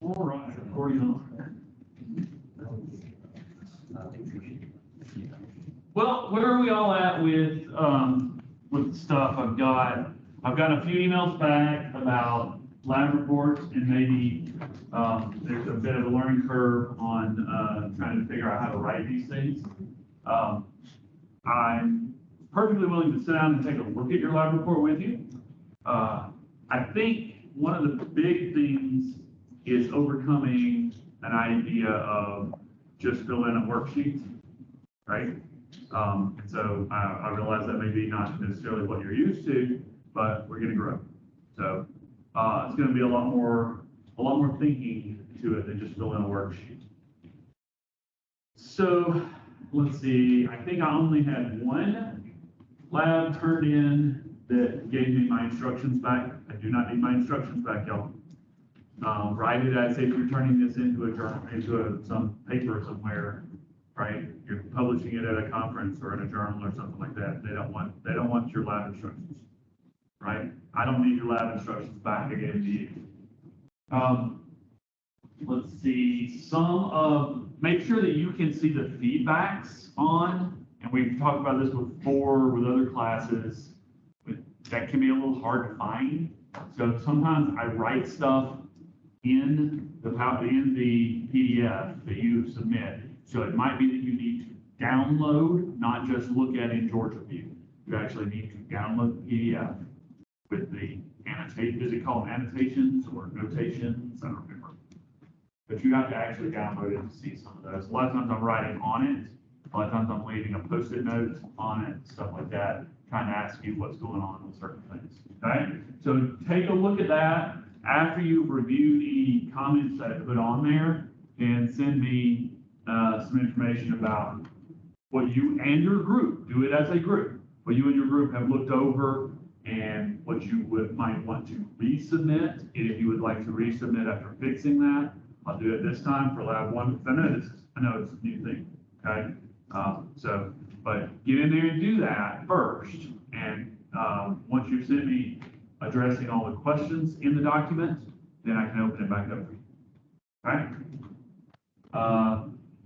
All right, accordion. Well, where are we all at with stuff? I've got a few emails back about lab reports, and maybe there's a bit of a learning curve on trying to figure out how to write these things. I'm perfectly willing to sit down and take a look at your lab report with you. I think one of the big things is overcoming an idea of just fill in a worksheet, right? And so I realize that may be not necessarily what you're used to, but we're going to grow. So it's going to be a lot more thinking to it than just fill in a worksheet. So let's see. I think I only had one lab turned in that gave me my instructions back. I do not need my instructions back, y'all. Write it as if you're turning this into a journal, into some paper somewhere, right? You're publishing it at a conference or in a journal or something like that. They don't want your lab instructions, right? I don't need your lab instructions back. I gave it to you. Let's see. Make sure that you can see the feedbacks on, and we've talked about this before with other classes. That can be a little hard to find. So sometimes I write stuff in the PDF that you submit. So it might be that you need to download, not just look at in Georgia View. You actually need to download the PDF with the annotate. Is it called annotations or notations? I don't remember. But you have to actually download it to see some of those. A lot of times I'm writing on it. A lot of times I'm leaving a Post-it note on it, stuff like that, trying to ask you what's going on with certain things. Okay? So take a look at that. After you've reviewed any comments that I put on there, and send me some information about what you and your group, do it as a group, what you and your group have looked over and what you might want to resubmit. And if you would like to resubmit after fixing that, I'll do it this time for lab one, because I know it's a new thing, okay? But get in there and do that first. And once you've sent me addressing all the questions in the document, then I can open it back up for you. All right?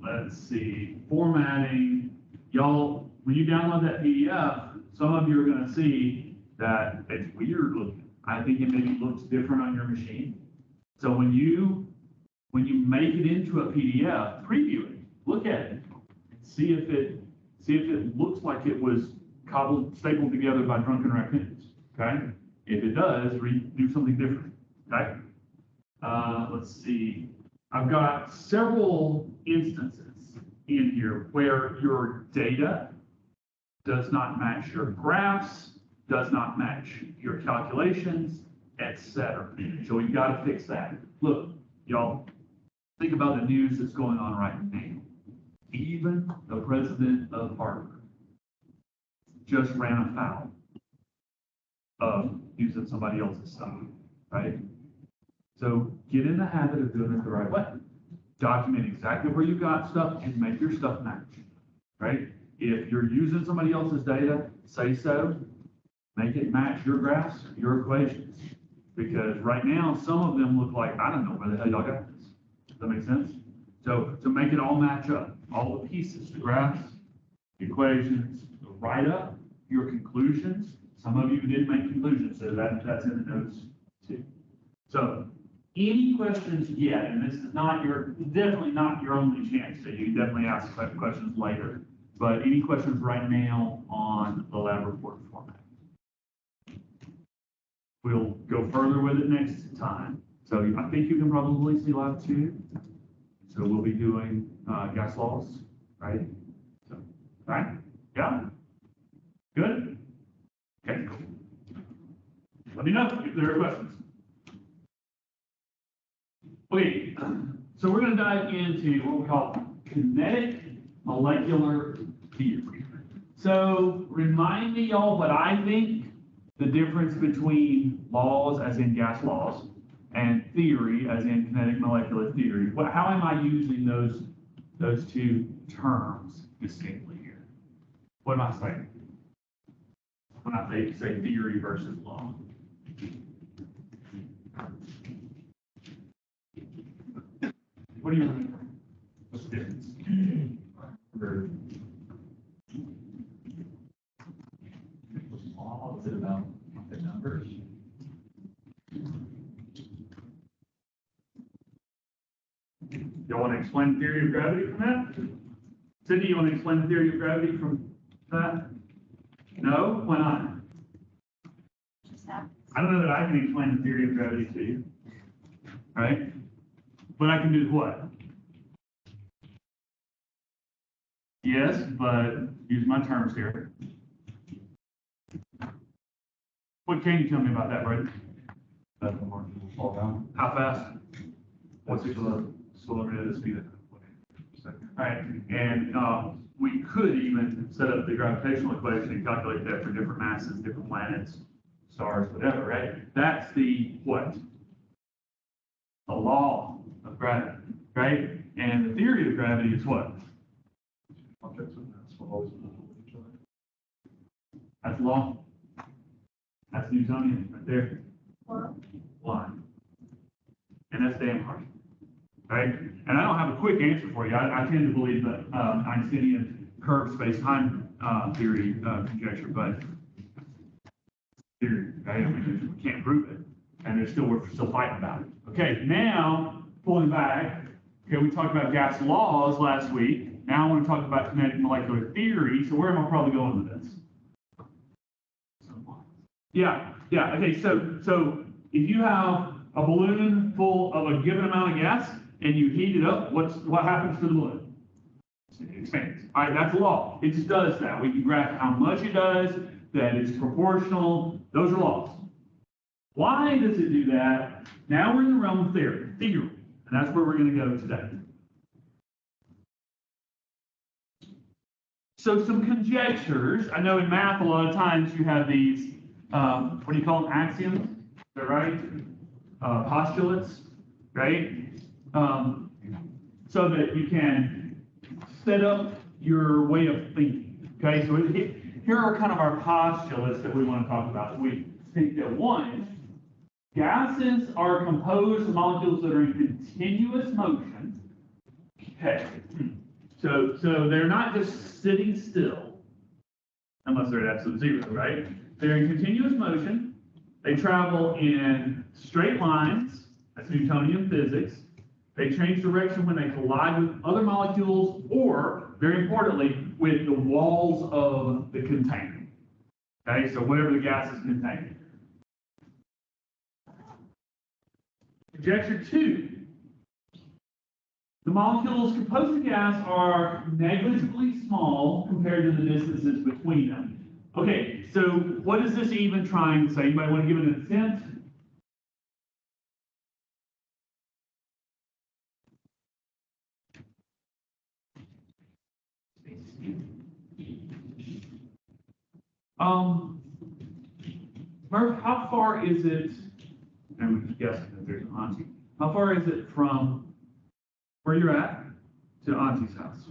Let's see, formatting. Y'all, when you download that PDF, some of you are going to see that it's weird looking. I think it maybe looks different on your machine. So when you make it into a PDF, preview it, look at it, and see if it looks like it was stapled together by drunken raccoons. Okay? If it does, do something different. Okay? Let's see. I've got several instances in here where your data does not match your graphs, does not match your calculations, etc. So we've got to fix that. Look, y'all, think about the news that's going on right now. Even the president of Harvard just ran afoul of using somebody else's stuff, right? So get in the habit of doing it the right way. Document exactly where you got stuff and make your stuff match, right? If you're using somebody else's data, say so. Make it match your graphs, your equations. Because right now, some of them look like, I don't know where the hell y'all got this. Does that make sense? So to make it all match up, all the pieces, the graphs, the equations, the write-up, your conclusions. Some of you didn't make conclusions, so that's in the notes too. So any questions yet, and this is definitely not your only chance, so you definitely ask questions later, but any questions right now on the lab report format? We'll go further with it next time. So I think you can probably see lab 2. So we'll be doing gas laws, right? So, all right? Yeah? Good? Okay, cool. Let me know if there are questions. Okay, so we're going to dive into what we call kinetic molecular theory. So remind me, y'all, what I think the difference between laws, as in gas laws, and theory, as in kinetic molecular theory. How am I using those two terms distinctly here? What am I saying when I say theory versus law? What do you, what's the difference? Law, is it about the numbers? Y'all want to explain the theory of gravity from that? Cindy, you want to explain the theory of gravity from that? No? Why not? I don't know that I can explain the theory of gravity to you. Right? But I can do what? Yes, but use my terms here. What can you tell me about that, Brady? That the margin will fall down. How fast? What's it slow? Slower at the speed of second. All right, and we could even set up the gravitational equation and calculate that for different masses, different planets, stars, whatever, right? That's the what? The law of gravity, right? And the theory of gravity is what? Objects and mass will always pull each other. That's law. That's Newtonian right there. Why? And that's damn hard, right? And I don't have a quick answer for you. I tend to believe that Einsteinian curved space-time theory conjecture, but theory, right? I mean, we can't prove it, and we're still fighting about it. Okay, now pulling back. Okay, we talked about gas laws last week. Now I want to talk about kinetic molecular theory. So where am I probably going with this? Yeah. Okay, so if you have a balloon full of a given amount of gas and you heat it up, what happens to the balloon? It expands. All right, that's a law. It just does that. We can graph how much it does, that it's proportional. Those are laws. Why does it do that? Now we're in the realm of theory, and that's where we're going to go today. So some conjectures. I know in math, a lot of times you have these, what do you call them, axioms? Is that right? Postulates, right? So that you can set up your way of thinking. Okay, so here are kind of our postulates that we want to talk about. We think that one, gases are composed of molecules that are in continuous motion. Okay, so they're not just sitting still, unless they're at absolute zero, right? They're in continuous motion. They travel in straight lines. That's Newtonian physics. They change direction when they collide with other molecules, or, very importantly, with the walls of the container. Okay, so whatever the gas is containing. Conjecture 2. The molecules composed of gas are negligibly small compared to the distances between them. Okay, so what is this even trying to say? Anybody want to give it an attempt? Murph, how far is it, and we're just guessing that there's an auntie. How far is it from where you're at to auntie's house?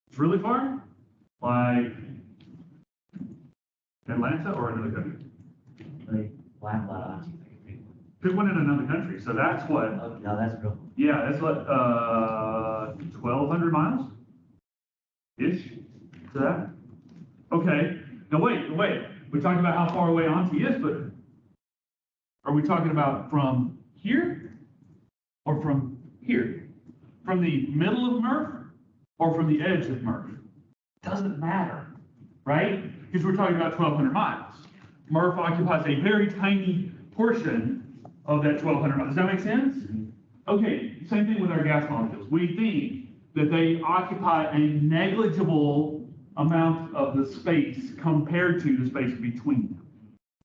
It's really far? Like Atlanta or another country? Pick one in another country. So that's what? Oh, no, that's real. Yeah, that's what, 1,200 miles? Ish to that? Okay. Now wait. We talked about how far away auntie is, but are we talking about from here or from here? From the middle of Murph or from the edge of Murph? Doesn't matter, right? Because we're talking about 1,200 miles. Murph occupies a very tiny portion of that 1,200 miles. Does that make sense? Okay, same thing with our gas molecules. We think that they occupy a negligible amount of the space compared to the space between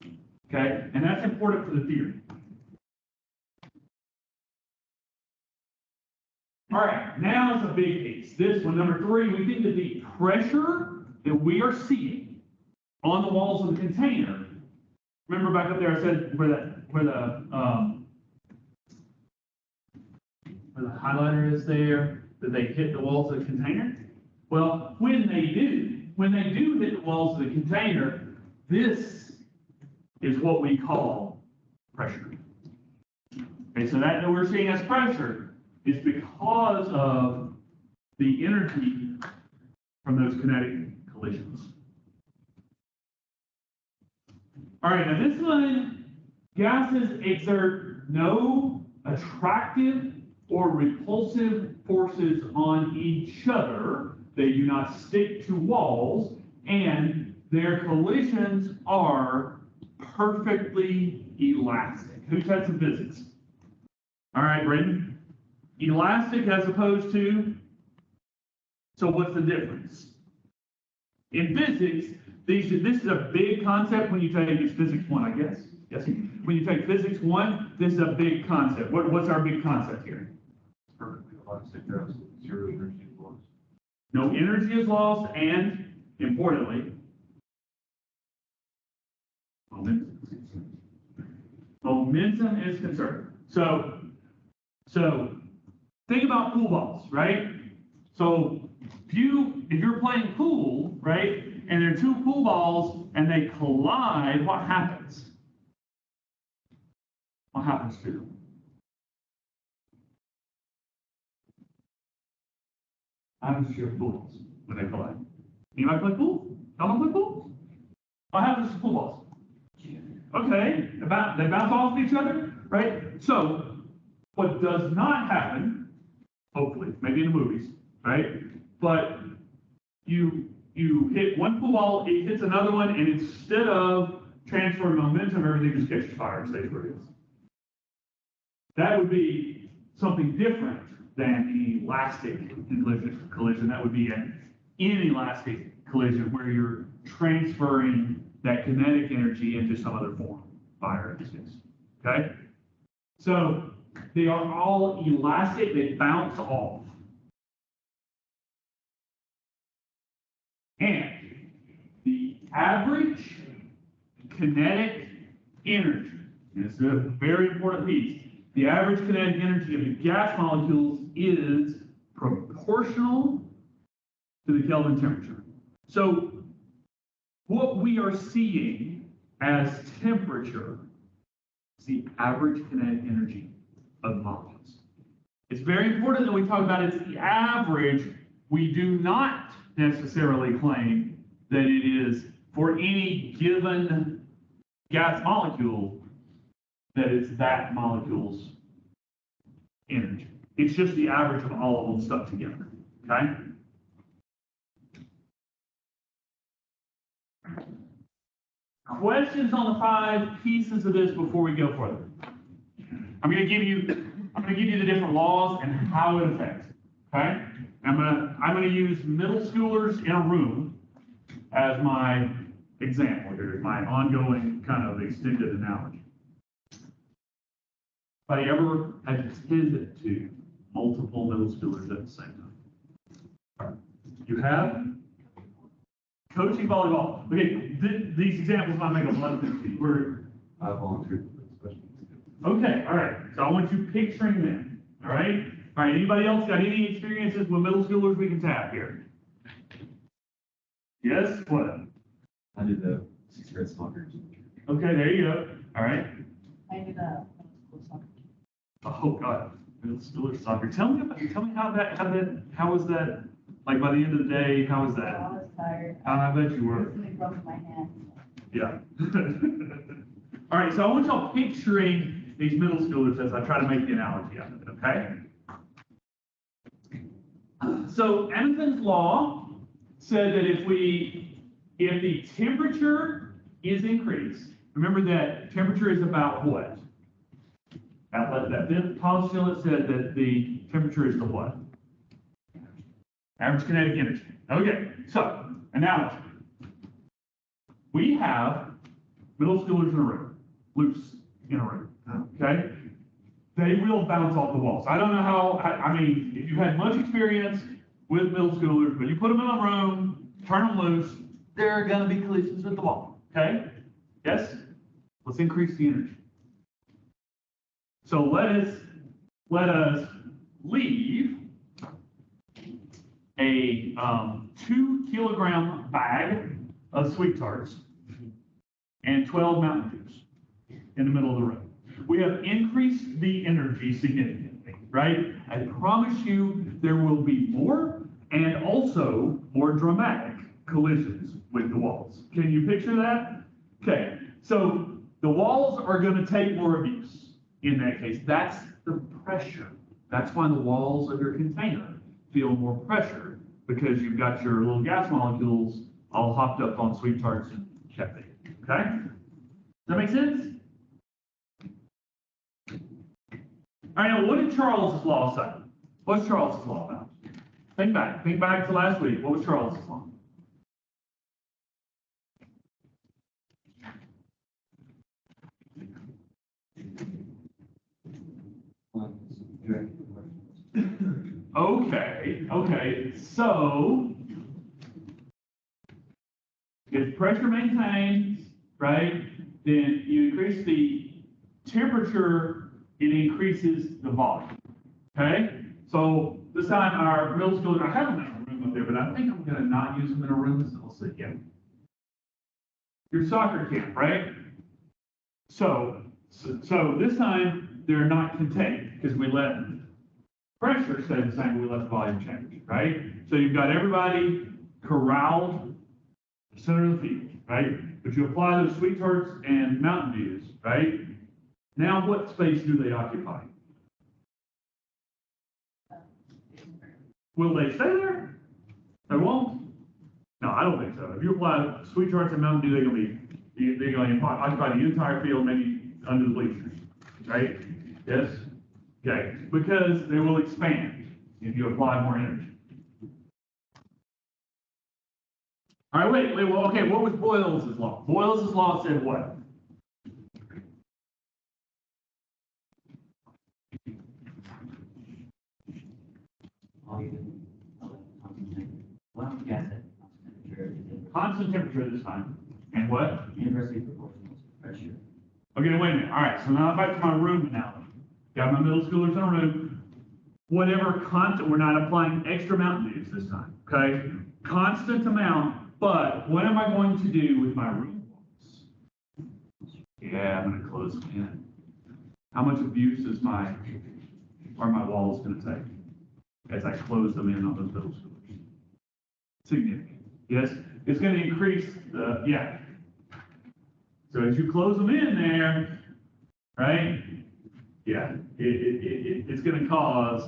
them. Okay, and that's important for the theory. All right, now it's a big piece. This one, number 3, we think that the pressure that we are seeing on the walls of the container, remember back up there I said where the highlighter is there, that they hit the walls of the container? Well, when they do hit the walls of the container, this is what we call pressure. Okay, so that we're seeing as pressure is because of the energy from those kinetic collisions. All right, now this one, gases exert no attractive or repulsive forces on each other. They do not stick to walls, and their collisions are perfectly elastic. Who's had some physics? All right, Brendan. Elastic as opposed to, so what's the difference? In physics, this is a big concept when you take, it's physics 1, I guess. Yes. When you take physics 1, this is a big concept. What's our big concept here? It's perfectly elastic, there's zero energy loss. No energy is lost, and importantly, momentum is conserved. So think about pool balls, right? So if you're playing pool, right, and there are two pool balls and they collide, what happens? What happens to them? What happens to your pool balls when they collide? Anybody play pool? Y'all play pool? What happens to pool balls? Okay, they bounce off each other, right? So what does not happen, hopefully, maybe in the movies, right? But you hit one pool ball, it hits another one, and instead of transferring momentum, everything just catches fire and stays where it is. That would be something different than an elastic collision. That would be an inelastic collision where you're transferring that kinetic energy into some other form, fire in this case. Okay? So they are all elastic, they bounce off. And the average kinetic energy, and this is a very important piece, the average kinetic energy of the gas molecules is proportional to the Kelvin temperature. So what we are seeing as temperature is the average kinetic energy of molecules. It's very important that we talk about it's the average. We do not necessarily claim that it is for any given gas molecule that it's that molecule's energy. It's just the average of all of them stuck together, okay? Questions on the 5 pieces of this before we go further? I'm going to give you the different laws and how it affects. Okay? I'm going to use middle schoolers in a room as my example here, my ongoing kind of extended analogy. Anybody ever attended to multiple middle schoolers at the same time? All right. You have? Coaching volleyball. Okay, these examples might make a lot of sense to you. I volunteered for this question. Okay, all right. So I want you picturing them. All right? All right, anybody else got any experiences with middle schoolers we can tap here? Yes? What? I did the 6th grade soccer. Okay, there you go. All right. I did a middle school soccer. Oh God, middle schooler soccer. Tell me how was that? Like by the end of the day, how was I that? was tired. I bet you I were. recently broke my hand. Yeah. All right, so I want y'all picturing these middle schoolers as I try to make the analogy out of it, okay? So Emerson's law said that if the temperature is increased, remember that temperature is about what? That fifth postulate said that the temperature is the what? Average kinetic energy. Okay, so analogy. We have middle schoolers in a room, loose in a room, okay? They will bounce off the walls. I don't know how, I mean, if you've had much experience with middle schoolers, but you put them in a room, turn them loose, there are going to be collisions with the wall, okay? Yes? Let's increase the energy. So let us leave a 2-kilogram bag of sweet tarts and 12 Mountain Dews in the middle of the room. We have increased the energy significantly, right? I promise you there will be more and also more dramatic collisions with the walls. Can you picture that? Okay, so the walls are going to take more abuse in that case. That's the pressure. That's why the walls of your container feel more pressure, because you've got your little gas molecules all hopped up on sweet tarts and cafe. Okay? Does that make sense? All right, now what did Charles's law say? What's Charles's law about? Think back to last week. What was Charles's law? Okay, so if pressure maintains, right, then you increase the temperature, it increases the volume, okay? So this time our middle schoolers, I have them in a room up there, but I think I'm gonna not use them in a room, so we'll see, yeah. Your soccer camp, right? So this time they're not contained because we let pressure stay the same, but we let the volume change, right? So you've got everybody corralled in the center of the field, right? But you apply those sweet tarts and Mountain Dews, right? Now what space do they occupy? Will they stay there? They won't? No, I don't think so. If you apply sweet tarts and Mountain Dew, they're going to occupy the entire field, maybe under the bleachers, right? Yes? Okay, because they will expand if you apply more energy. All right, wait, well, okay, what was Boyle's law? Boyle's law said what? Constant temperature this time. And what? Inversely proportional to pressure. Okay, wait a minute. All right, so now back to my room analogy. Got my middle schoolers in a room. Whatever constant, we're not applying extra Mountain Dews this time, okay? Constant amount, but what am I going to do with my room walls? Yeah, I'm gonna close them in. How much abuse are my walls gonna take as I close them in on those middle schoolers? Significant, yes? It's gonna increase the, yeah. So as you close them in there, right? Yeah, it's going to cause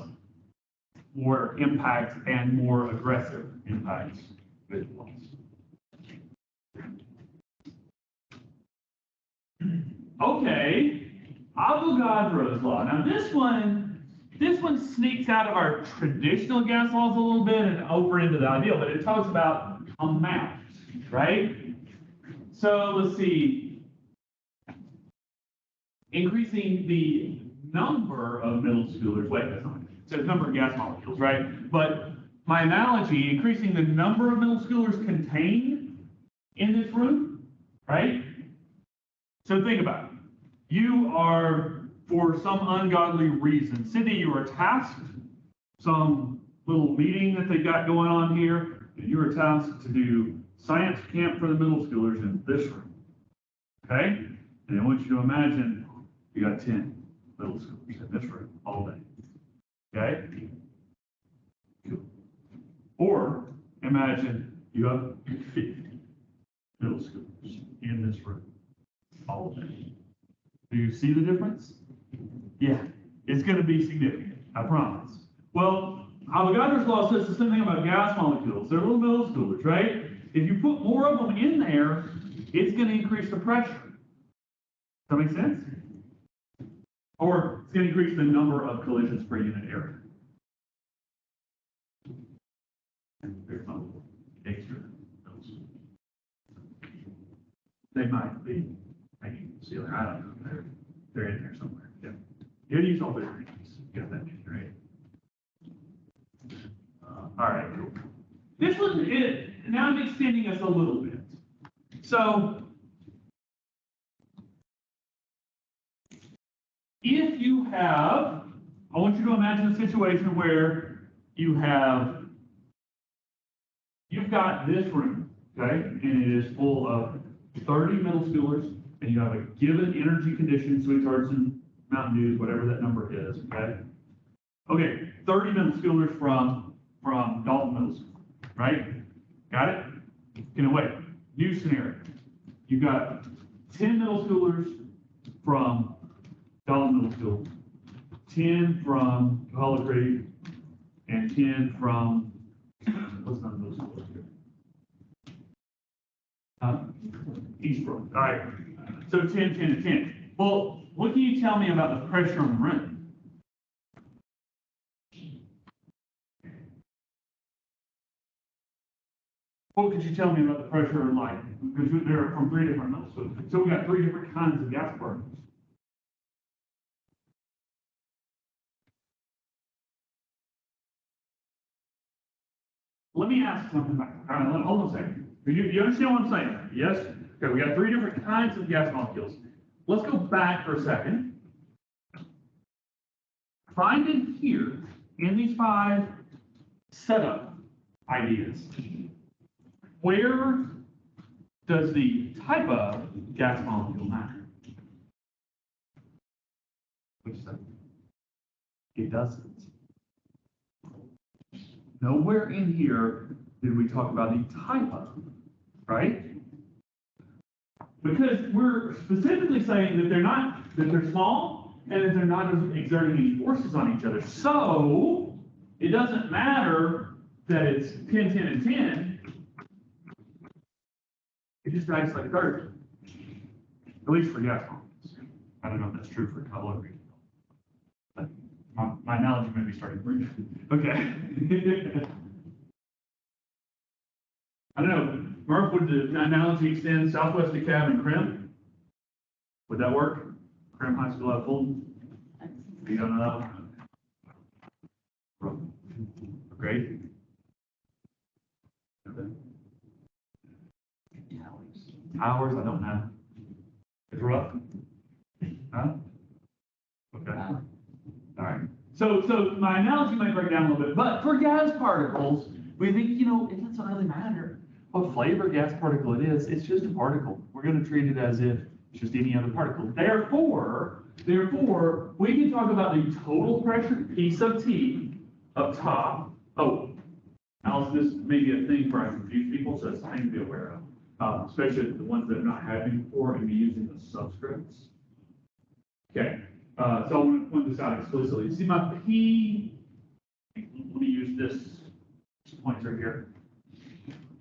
more impacts and more aggressive impacts with walls. Okay, Avogadro's law. Now this one sneaks out of our traditional gas laws a little bit and over into the ideal, but it talks about amount, right? So let's see, increasing the number of middle schoolers, wait, that's not, it says number of gas molecules, right? But my analogy, increasing the number of middle schoolers contained in this room, right? So think about it. You are, for some ungodly reason, Cindy, you are tasked, some little meeting that they got going on here, and you are tasked to do science camp for the middle schoolers in this room, okay? And I want you to imagine you got 10 middle schoolers in this room all day, okay? Cool. Or imagine you have 50 middle schoolers in this room all day. Do you see the difference? Yeah, it's going to be significant, I promise. Well, Avogadro's law says the same thing about gas molecules. They're little middle schoolers, right? If you put more of them in there, it's going to increase the pressure. Does that make sense? Or it's going to increase the number of collisions per unit area. And there's no extra middle schoolers. They might be making the ceiling. I don't know. They're in there somewhere. Yeah. You gotta use all the degrees. You got that many, right? All right, cool. This one is, now I'm extending us a little bit. So, if you have, I want you to imagine a situation where you've got this room, okay, and it is full of 30 middle schoolers and you have a given energy condition, sweet tarts and Mountain Dews, whatever that number is, okay? Okay, 30 middle schoolers from Dalton Middle School, right? Got it? Okay, wait, new scenario. You've got 10 middle schoolers from Dalton Middle School, 10 from Hollow Creek, and 10 from, what's not middle school here? Eastbrook, all right. So 10, 10, and 10. Well, what can you tell me about the pressure on the room? What could you tell me about the pressure in light? Because they're from 3 different middle schools. So we got 3 different kinds of gas particles. Let me ask something back. All right, hold on a second. You understand what I'm saying? Yes? Okay, we got 3 different kinds of gas molecules. Let's go back for a second. Find in here, in these 5 setup ideas, where does the type of gas molecule matter? What'd you say? It doesn't. Nowhere in here did we talk about the type of, right? Because we're specifically saying that they're small and that they're not exerting any forces on each other. So it doesn't matter that it's 10, 10, and 10. It just acts like 30. At least for gas molecules. I don't know if that's true for caloric. But my analogy may be starting to bring it. Okay. I don't know. Murph, would the analogy extend Southwest DeKalb and Crim? Would that work? Crim High School out of Fulton? You don't know that one? Great. Okay. Hours, I don't know. It's rough? Huh? Okay. All right. So my analogy might break down a little bit, but for gas particles, we think, it doesn't really matter what flavor gas particle it is. It's just a particle. We're going to treat it as if it's just any other particle. Therefore, we can talk about the total pressure, P sub T, up top. Oh, Alice, this may be a thing for I confuse people, so it's something to be aware of, especially the ones that are not having before and be using the subscripts. Okay, so I want to point this out explicitly. See my P, let me use this pointer here.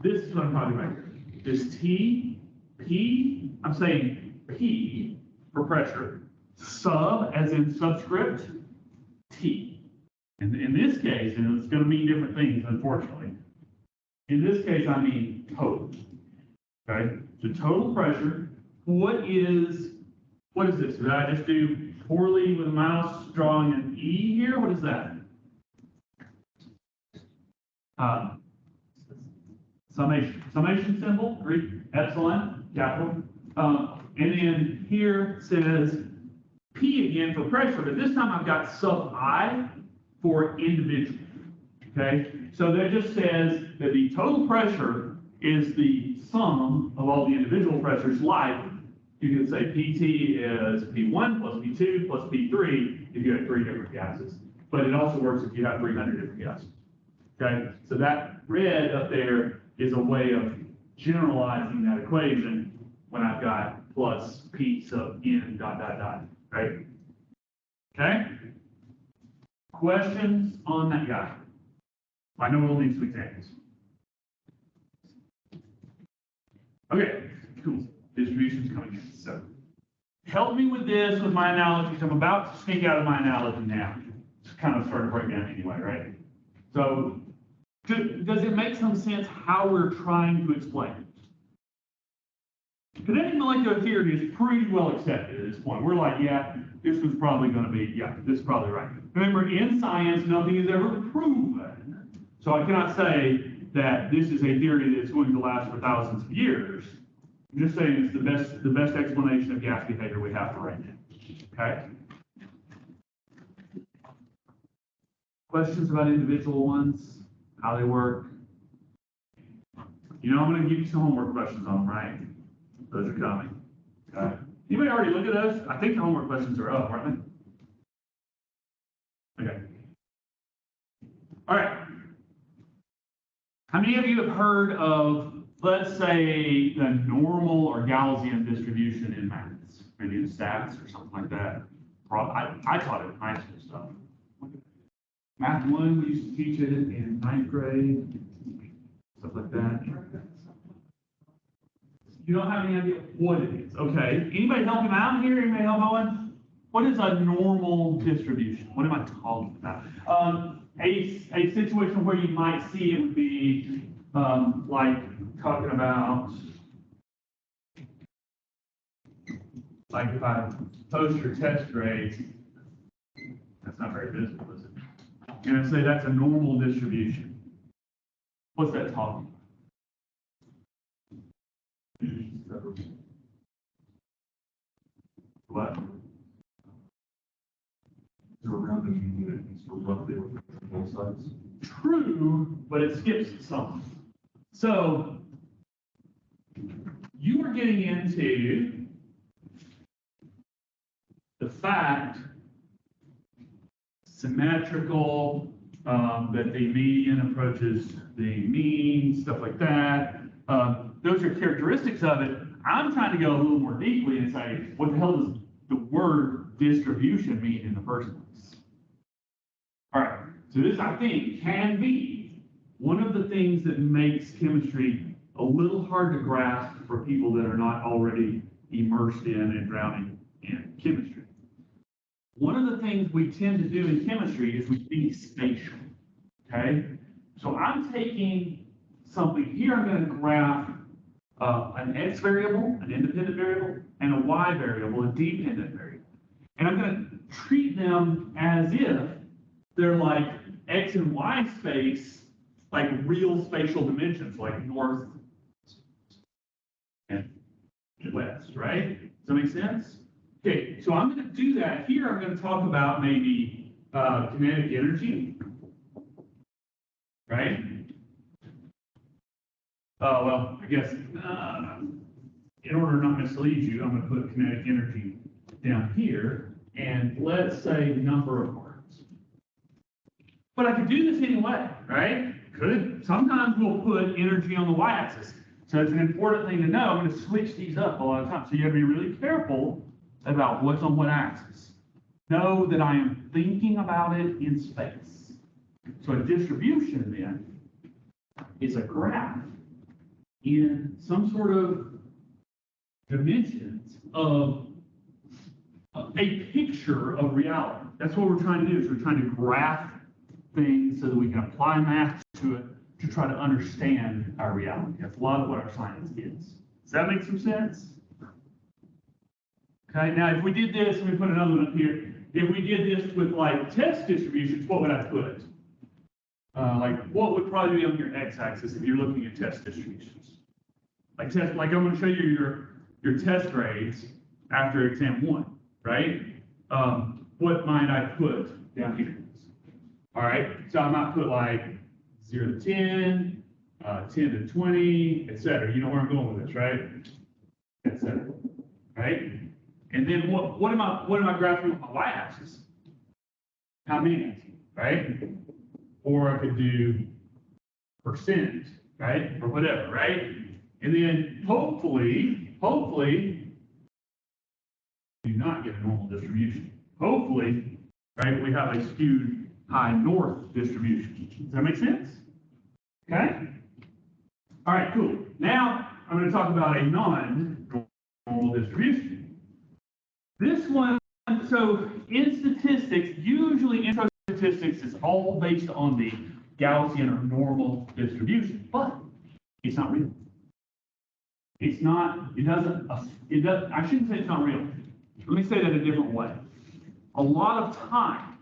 This is what I'm talking about here. This T, P, I'm saying P for pressure, sub as in subscript, T. And in this case, and it's going to mean different things, unfortunately. In this case, I mean total. Okay? The total pressure, what is this? Did I just do poorly with a mouse drawing an E here? What is that? Summation symbol, Greek, epsilon, capital. And then here says P again for pressure, but this time I've got sub I for individual. Okay, so that just says that the total pressure is the sum of all the individual pressures, like you can say PT is P1 plus P2 plus P3 if you have 3 different gases. But it also works if you have 300 different gases. Okay, so that red up there is a way of generalizing that equation when I've got plus P sub n dot dot dot, right? Okay? Questions on that guy? I know we'll need some examples. Okay, cool. Distribution's coming in. So help me with this with my analogies. I'm about to sneak out of my analogy now. It's kind of starting to break down anyway, right? So does it make some sense how we're trying to explain it? Kinetic molecular theory is pretty well accepted at this point. We're like, yeah, this was probably going to be, yeah, this is probably right. Remember, in science, nothing is ever proven. So I cannot say that this is a theory that's going to last for thousands of years. I'm just saying it's the best explanation of gas behavior we have for right now. Okay? Questions about individual ones? How they work? I'm going to give you some homework questions on them, right? Those are coming. Okay? Anybody already look at those? I think the homework questions are up, aren't they? Okay. All right. How many of you have heard of, let's say, the normal or Gaussian distribution in maths? Maybe in stats or something like that. I taught it in high school stuff. Math 1, we used to teach it in ninth grade, stuff like that. You don't have any idea what it is. Okay. Anybody help him out here? Anybody help Owen? What is a normal distribution? What am I talking about? A situation where you might see it would be like talking about, like if I post your test grades, that's not very visible, is it? And I say that's a normal distribution. What's that talking about? What? They're around the community, so roughly on both sides. True, but it skips some. So you are getting into the fact, symmetrical, that the median approaches the mean, stuff like that. Those are characteristics of it. I'm trying to go a little more deeply and say, what the hell does the word distribution mean in the first place? All right, so this, I think, can be one of the things that makes chemistry a little hard to grasp for people that are not already immersed in and drowning in chemistry. One of the things we tend to do in chemistry is we think spatial, okay? So I'm taking something here, I'm going to graph an x variable, an independent variable, and a y variable, a dependent variable. And I'm going to treat them as if they're like x and y space, like real spatial dimensions, like north and west, right? Does that make sense? Okay, so I'm going to do that. Here I'm going to talk about maybe kinetic energy, right? Well, I guess in order to not mislead you, I'm going to put kinetic energy down here, and let's say the number of parts. But I could do this anyway, right? Could. Sometimes we'll put energy on the y-axis. So it's an important thing to know. I'm going to switch these up a lot of times. So you have to be really careful about what's on what axis. Know that I am thinking about it in space. So a distribution then is a graph in some sort of dimensions of a picture of reality. That's what we're trying to do, is we're trying to graph things so that we can apply math to it to try to understand our reality. That's a lot of what our science is. Does that make some sense? Okay, now if we did this, let me put another one up here. If we did this with like test distributions, what would I put? Like what would probably be on your x-axis if you're looking at test distributions? Like I'm going to show you your test grades after exam 1, right? What might I put down here? All right, so I might put like 0 to 10, 10 to 20, etc. You know where I'm going with this, right? Etc. Right? And then what am I graphing with my y-axis? How many, right? Or I could do percent, right? Or whatever, right? And then hopefully, do not get a normal distribution. Hopefully, right, we have a skewed high north distribution. Does that make sense? Okay? All right, cool. Now I'm going to talk about a non-normal distribution. This one, so in statistics, usually intro statistics is all based on the Gaussian or normal distribution, but it's not real. It's not, it doesn't, I shouldn't say it's not real. Let me say that a different way. A lot of times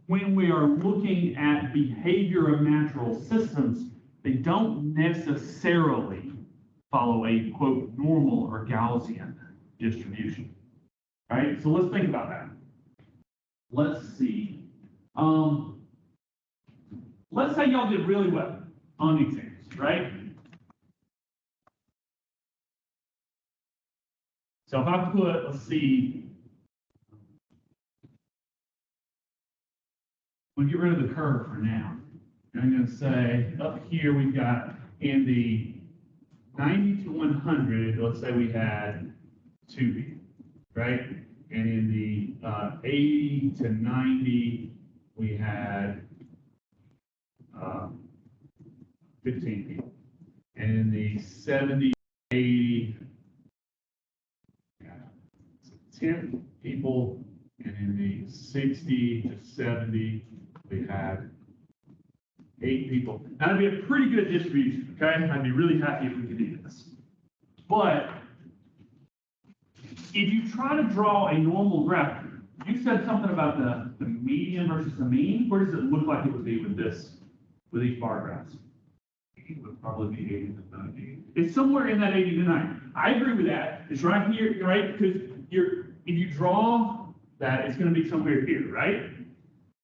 when we are looking at behavior of natural systems, they don't necessarily follow a, quote, normal or Gaussian distribution. All right, so let's think about that. Let's see. Let's say y'all did really well on exams, right? So if I put, let's see, we'll get rid of the curve for now. And I'm going to say up here we've got in the 90 to 100, let's say we had 2 people, right? And in the 80 to 90, we had 15 people. And in the 70, 80, 10 people. And in the 60 to 70, we had 8 people. Now, that'd be a pretty good distribution, okay? I'd be really happy if we could do this. But if you try to draw a normal graph, you said something about the median versus the mean. Where does it look like it would be with this, with these bar graphs? It would probably be 80 to 90. It's somewhere in that 80 to 90. I agree with that. It's right here, right? Because if you draw that, it's going to be somewhere here, right?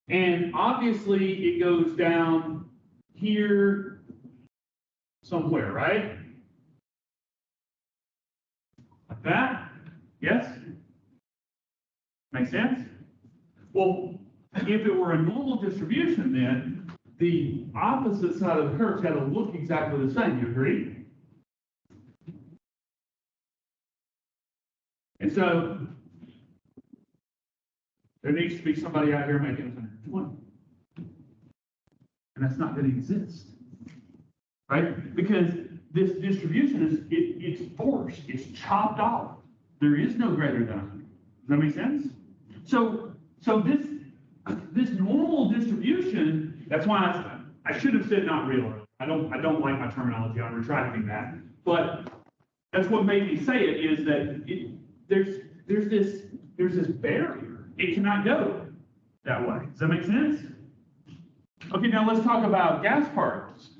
And obviously, it goes down here somewhere, right? Like that? Yes? Make sense? Well, if it were a normal distribution, then the opposite side of the curve's got to look exactly the same. You agree? And so there needs to be somebody out here making 120. And that's not going to exist. Right? Because this distribution is, it's forced, it's chopped off. There is no greater than 100. Does that make sense? So this normal distribution, that's why I should have said not real earlier. I don't like my terminology. I'm retracting that. But that's what made me say it, is that there's this barrier. It cannot go that way. Does that make sense? Okay, now let's talk about gas particles.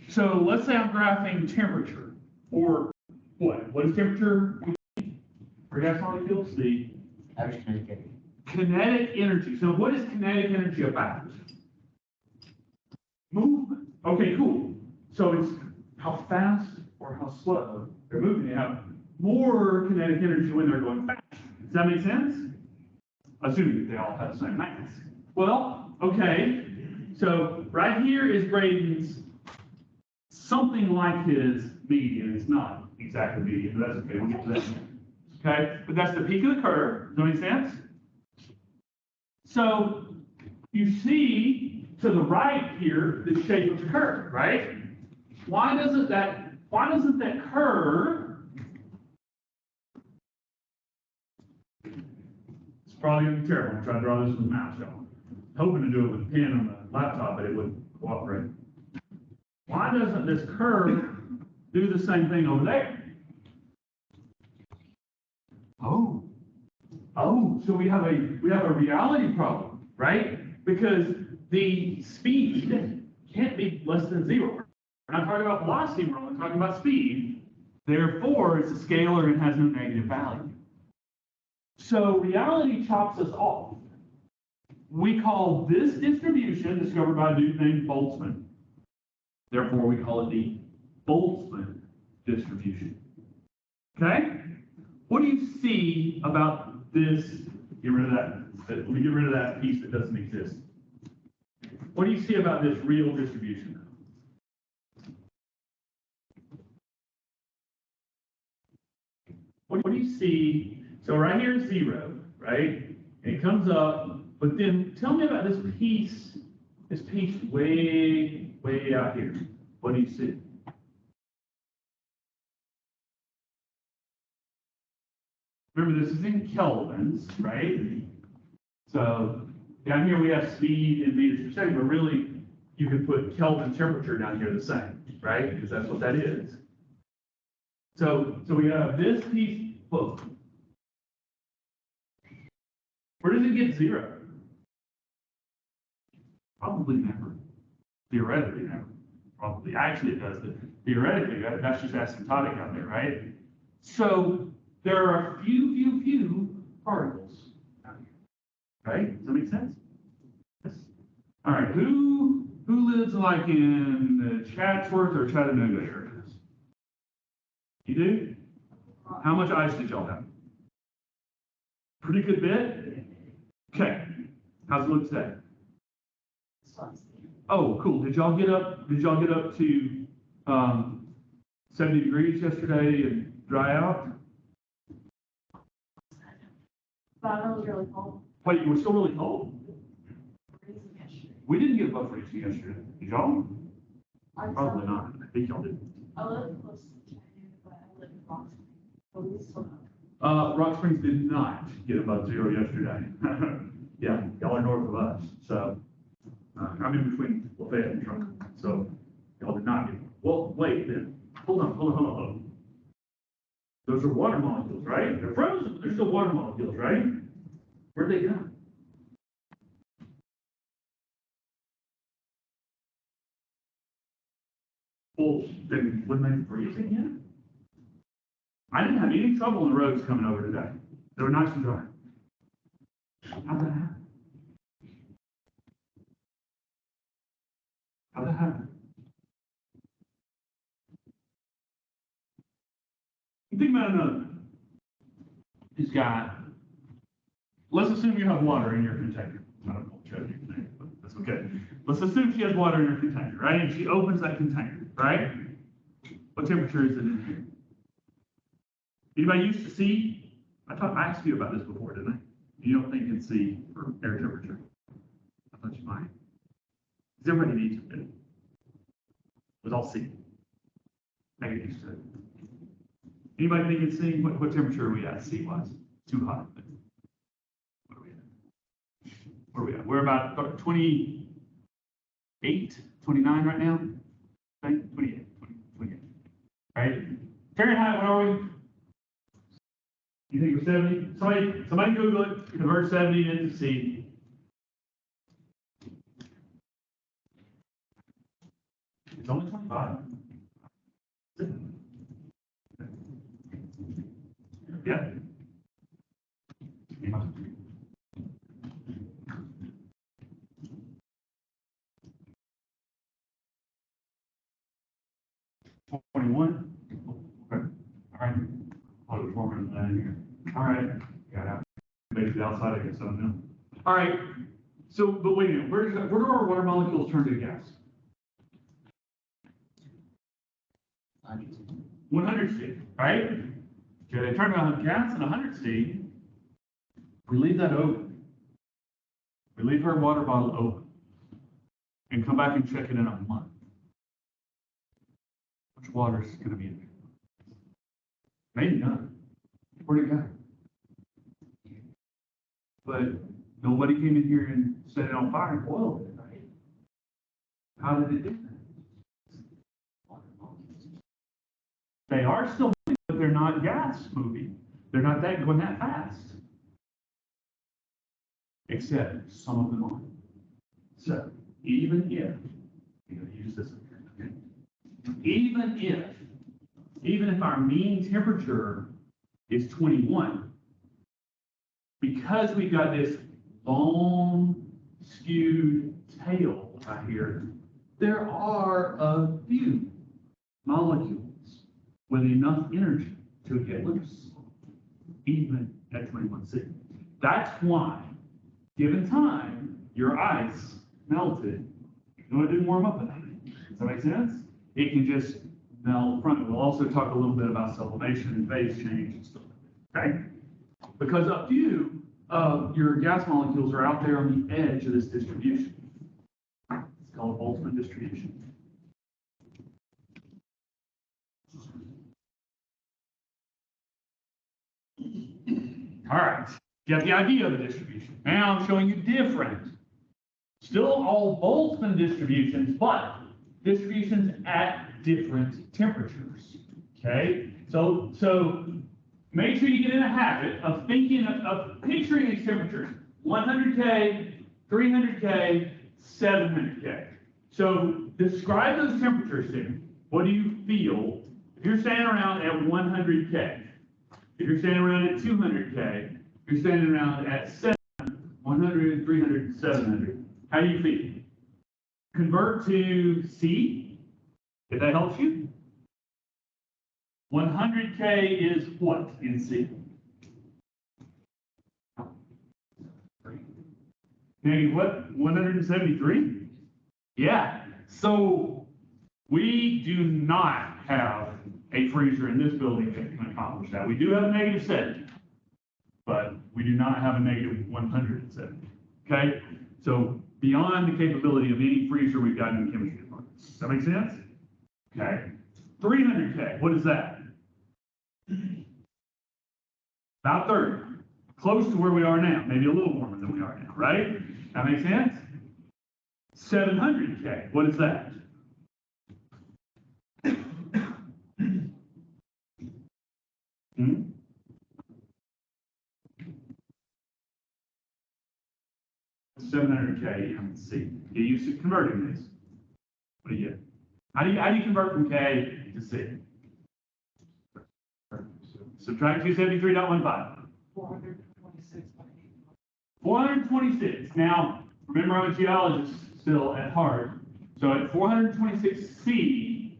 So let's say I'm graphing temperature, or what? What is temperature for gas molecules? The Average kinetic. kinetic energy. So what is kinetic energy about? Movement. Okay, cool. So it's how fast or how slow they're moving. They have more kinetic energy when they're going fast. Does that make sense? Assuming that they all have the same mass. Well, okay. So right here is Braden's something like his median. It's not exactly median, but that's okay. We'll get to that. Okay, but that's the peak of the curve. Does that make sense? So you see to the right here the shape of the curve, right? Why doesn't that curve? It's probably gonna be terrible. I'm trying to draw this with a mouse, y'all. Hoping to do it with a pen on the laptop, but it wouldn't cooperate. Why doesn't this curve do the same thing over there? So we have a reality problem, right? Because the speed can't be less than 0. We're not talking about velocity, we're only talking about speed. Therefore, it's a scalar and has no negative value. So reality chops us off. We call this distribution, discovered by a dude named Boltzmann. Therefore, we call it the Boltzmann distribution. Okay? What do you see about this? Get rid of that. Let me get rid of that piece that doesn't exist. What do you see about this real distribution? What do you see? So right here is 0, right? And it comes up, but then tell me about this piece way out here. What do you see? Remember, this is in kelvins, right? So down here we have speed in meters per second, but really you could put Kelvin temperature down here the same, right? Because that's what that is. So we have this piece, look. Where does it get 0? Probably never. Theoretically never. Probably. Actually it does, but theoretically that's just asymptotic out there, right? So there are a few particles out here, right? Does that make sense? Yes. All right, who lives like in the Chatsworth or Chattanooga areas? You do? How much ice did y'all have? Pretty good bit? Okay. How's it look today? Oh, cool. Did y'all get up to 70 degrees yesterday and dry out? But I know it was really cold. Wait, you were still really cold? Freezing yesterday. We didn't get above freezing yesterday. Did y'all? I Probably not. I think y'all did. I live close to Chattanooga, but I live in Boston. But we still have. Rock Springs did not get above zero yesterday. Yeah, y'all are north of us, so, I'm in between Lafayette and Truck, so y'all did not get, well, wait, then, hold on. Those are water molecules, right? They're frozen, but they're still water molecules, right? Where'd they go? Well, then, wouldn't they freeze again? I didn't have any trouble on the roads coming over today. They were nice and dry. How'd that happen? How'd that happen? Think about another one. He's got, let's assume you have water in your container. I don't know what you have in your container, but that's okay. Let's assume she has water in her container, right? And she opens that container, right? What temperature is it in here? Anybody used to C? I asked you about this before, didn't I? You don't think it's C for air temperature? I thought you might. Because everybody needs it. It was all C. I get used to it. Anybody think it's C? What temperature are we at C-wise? Too hot. What are we at? Where are we at? We're about 28, 29 right now? Okay, 28. Right? Fahrenheit, what are we? You think we're 70? Somebody Google it, convert 70 into C. It's only 25. Yeah. 21. Okay. All right. I'll do warmer than that in here. All right. Got out. Maybe the outside, I guess, I don't know. All right. So, but wait a minute. Where do our water molecules turn to gas? 100 C, right? Okay, they turn to gas at 100 C. We leave that open. We leave our water bottle open and come back and check it in a month. Which water is going to be in there? Maybe none. Where'd it go? But nobody came in here and set it on fire and boiled it, right? How did it do that? They are still moving, but they're not gas moving. They're not going that fast. Except some of them are. So even if, I'm going to use this again, okay? Even if our mean temperature is 21, because we've got this long skewed tail right here, there are a few molecules with enough energy to get loose, even at 21 C. That's why, given time, your ice melted. Even though it didn't warm up enough. Does that make sense? It can just melt from it. We'll also talk a little bit about sublimation and phase change and stuff. Okay? Because a few of your gas molecules are out there on the edge of this distribution. It's called Boltzmann distribution. All right, you got the idea of the distribution. Now I'm showing you different. Still all Boltzmann distributions, but distributions at different temperatures. Okay, so make sure you get in a habit of thinking of picturing these temperatures: 100K, 300K, 700K. So describe those temperatures to me. What do you feel if you're standing around at 100K? If you're standing around at 200K, you're standing around at 100, 300, 700. How do you feel? Convert to C, if that helps you. 100K is what in C? Negative what? 173? Yeah. So we do not have a freezer in this building that can accomplish that. We do have a negative 70, but we do not have a negative 170. Okay? So beyond the capability of any freezer we've got in the chemistry department. Does that make sense? Okay. 300K, what is that? About 30. Close to where we are now, maybe a little warmer than we are now, right? That makes sense? 700K, what is that? Hmm? 700K, let's see. Get used to converting this. What do you get? How do you convert from K to C? Subtract 273.15. 426. Now, remember I'm a geologist still at heart. So at 426C,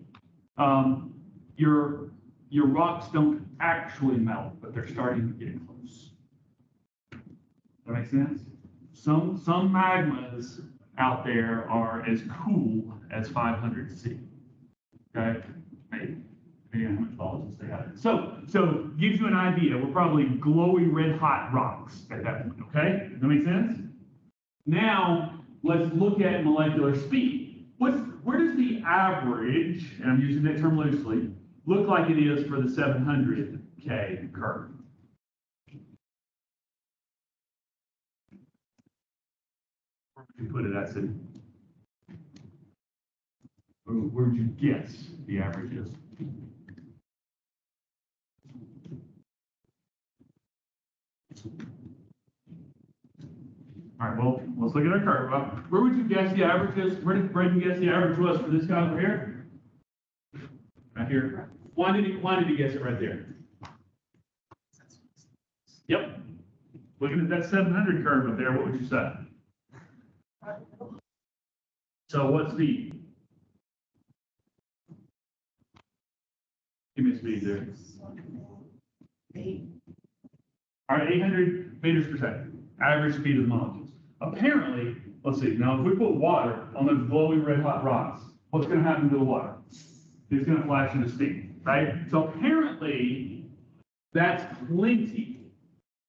your rocks don't actually melt, but they're starting to get close. That make sense? Some magmas out there are as cool as 500C. Okay? Maybe how much volatiles they have. So gives you an idea. We're probably glowy red hot rocks at that point. Okay? Does that make sense? Now let's look at molecular speed. Where does the average, and I'm using that term loosely, look like it is for the 700K curve? Where would you put it at, Sid? Where would you guess the average is? All right, well, let's look at our curve. Where would you guess the average is? Where did Braden guess the average was for this guy over here? Right here. Why did he guess it right there? Yep. Looking at that 700 curve up there, what would you say? So what speed? Give me a speed there. All right, 800 meters per second. Average speed of the molecules. Apparently, let's see, now if we put water on those glowing red hot rocks, what's going to happen to the water? It's going to flash into steam, right? So apparently, that's plenty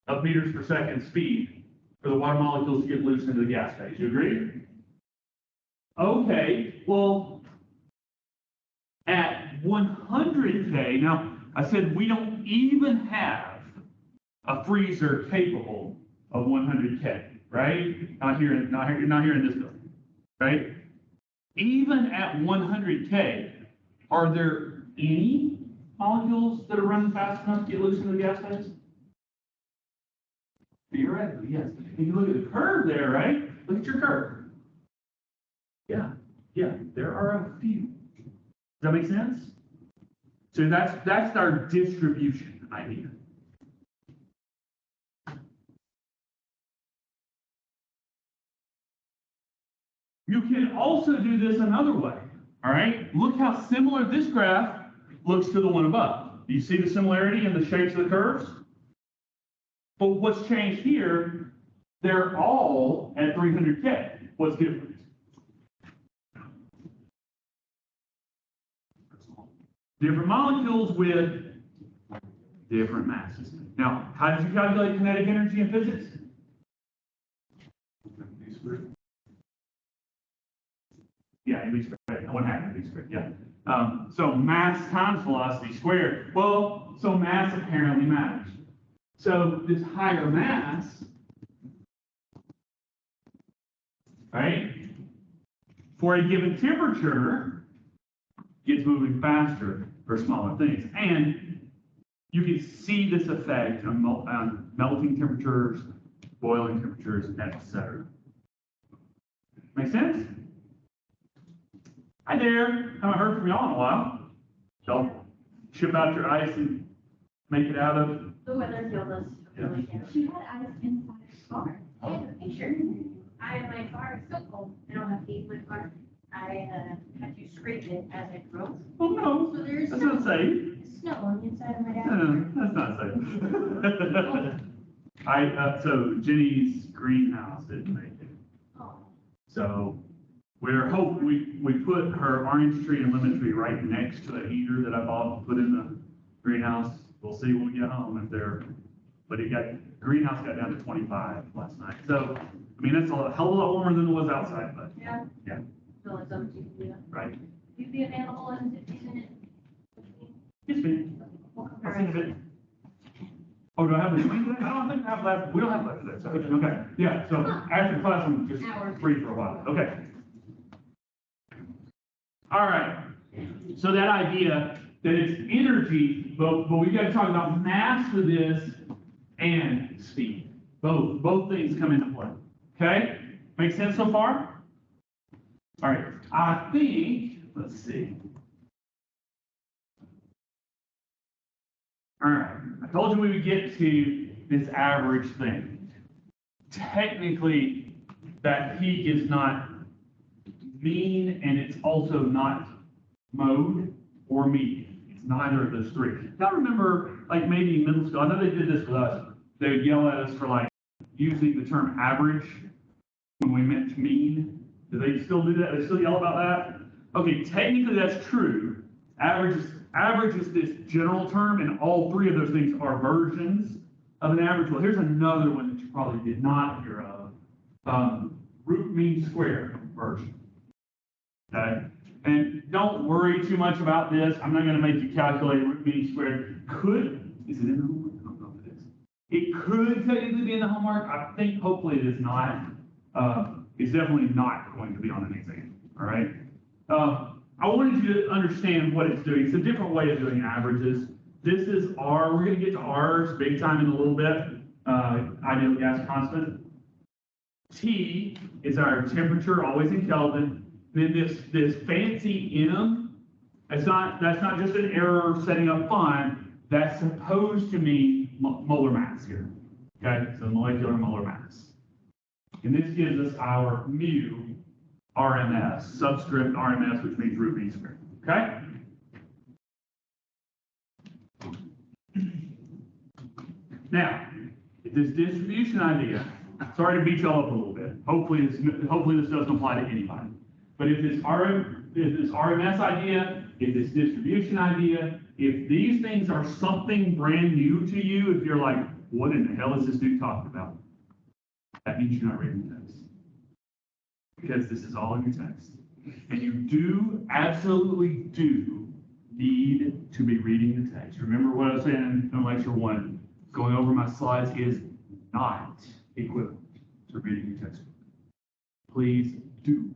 of meters per second speed for the water molecules to get loose into the gas phase. You agree? Okay, well, at 100K, now I said we don't even have a freezer capable of 100K, right? Not here in this building, right? Even at 100K, are there any molecules that are running fast enough to get loose into the gas phase? Theoretically, yes. And you look at the curve there, right? Look at your curve. Yeah, there are a few. Does that make sense? So that's our distribution idea. You can also do this another way, all right? Look how similar this graph looks to the one above. Do you see the similarity in the shapes of the curves? But what's changed here, they're all at 300K. What's different? Different molecules with different masses. Now, how did you calculate kinetic energy in physics? Yeah, v squared, 1/2 v squared, yeah. So mass times velocity squared. Well, so mass apparently matters. So this higher mass, right, for a given temperature, gets moving faster for smaller things. And you can see this effect on melting temperatures, boiling temperatures, etc. Make sense? Hi there. Haven't heard from y'all in a while. Y'all ship out your ice and make it out of. The weather field is really good. She had ice inside her car. I have a picture. My car is so cold. I don't have heat in my car. I had to scrape it as I drove. Oh no, So there's that's not safe. snow on the inside of my dad's That's not safe. So Jenny's greenhouse didn't make it. So we put her orange tree and lemon tree right next to a heater that I bought to put in the greenhouse. We'll see when we get home if but greenhouse got down to 25 last night. So, I mean, that's a hell of a lot warmer than it was outside, but Yeah. Yeah. So it's something you can do. right. You'd be available in 15 minutes. Yes, ma'am. We'll come I'll see you in a around. bit. Oh, do I have the swing today? I don't think I have left. We don't have left today. So, okay. Yeah. So after class, I'm just free for a while. Okay. All right. So that idea that it's energy, but we got to talk about mass for this and speed. Both things come into play. Okay? Make sense so far? All right. I think, let's see. All right. I told you we would get to this average thing. Technically, that peak is not mean, and it's also not mode or median. It's neither of those three. Y'all remember, like maybe middle school, I know they did this with us. They would yell at us for like using the term average when we meant mean. Do they still do that? They still yell about that? Okay, technically that's true. Average is this general term, and all three of those things are versions of an average. Well, here's another one that you probably did not hear of. Root mean squared version. Okay? And don't worry too much about this. I'm not going to make you calculate root mean squared. Is it in the homework? I don't know if it is. It could technically be in the homework. I think hopefully it is not. It's definitely not going to be on an exam. All right? I wanted you to understand what it's doing. It's a different way of doing averages. This is R. We're going to get to R's big time in a little bit. Ideal gas constant. T is our temperature, always in Kelvin. Then this fancy M, that's not just an error setting up fun. That's supposed to mean molar mass here. Okay, so molecular molar mass. And this gives us our mu RMS, subscript RMS, which means root mean squared. Okay? Now, this distribution idea, sorry to beat y'all up a little bit. Hopefully this doesn't apply to anybody. But if this RMS idea, if this distribution idea, if these things are something brand new to you, if you're like, what in the hell is this dude talking about? That means you're not reading the text. Because this is all in your text. And you absolutely do need to be reading the text. Remember what I was saying in lecture 1, going over my slides is not equivalent to reading your textbook. Please do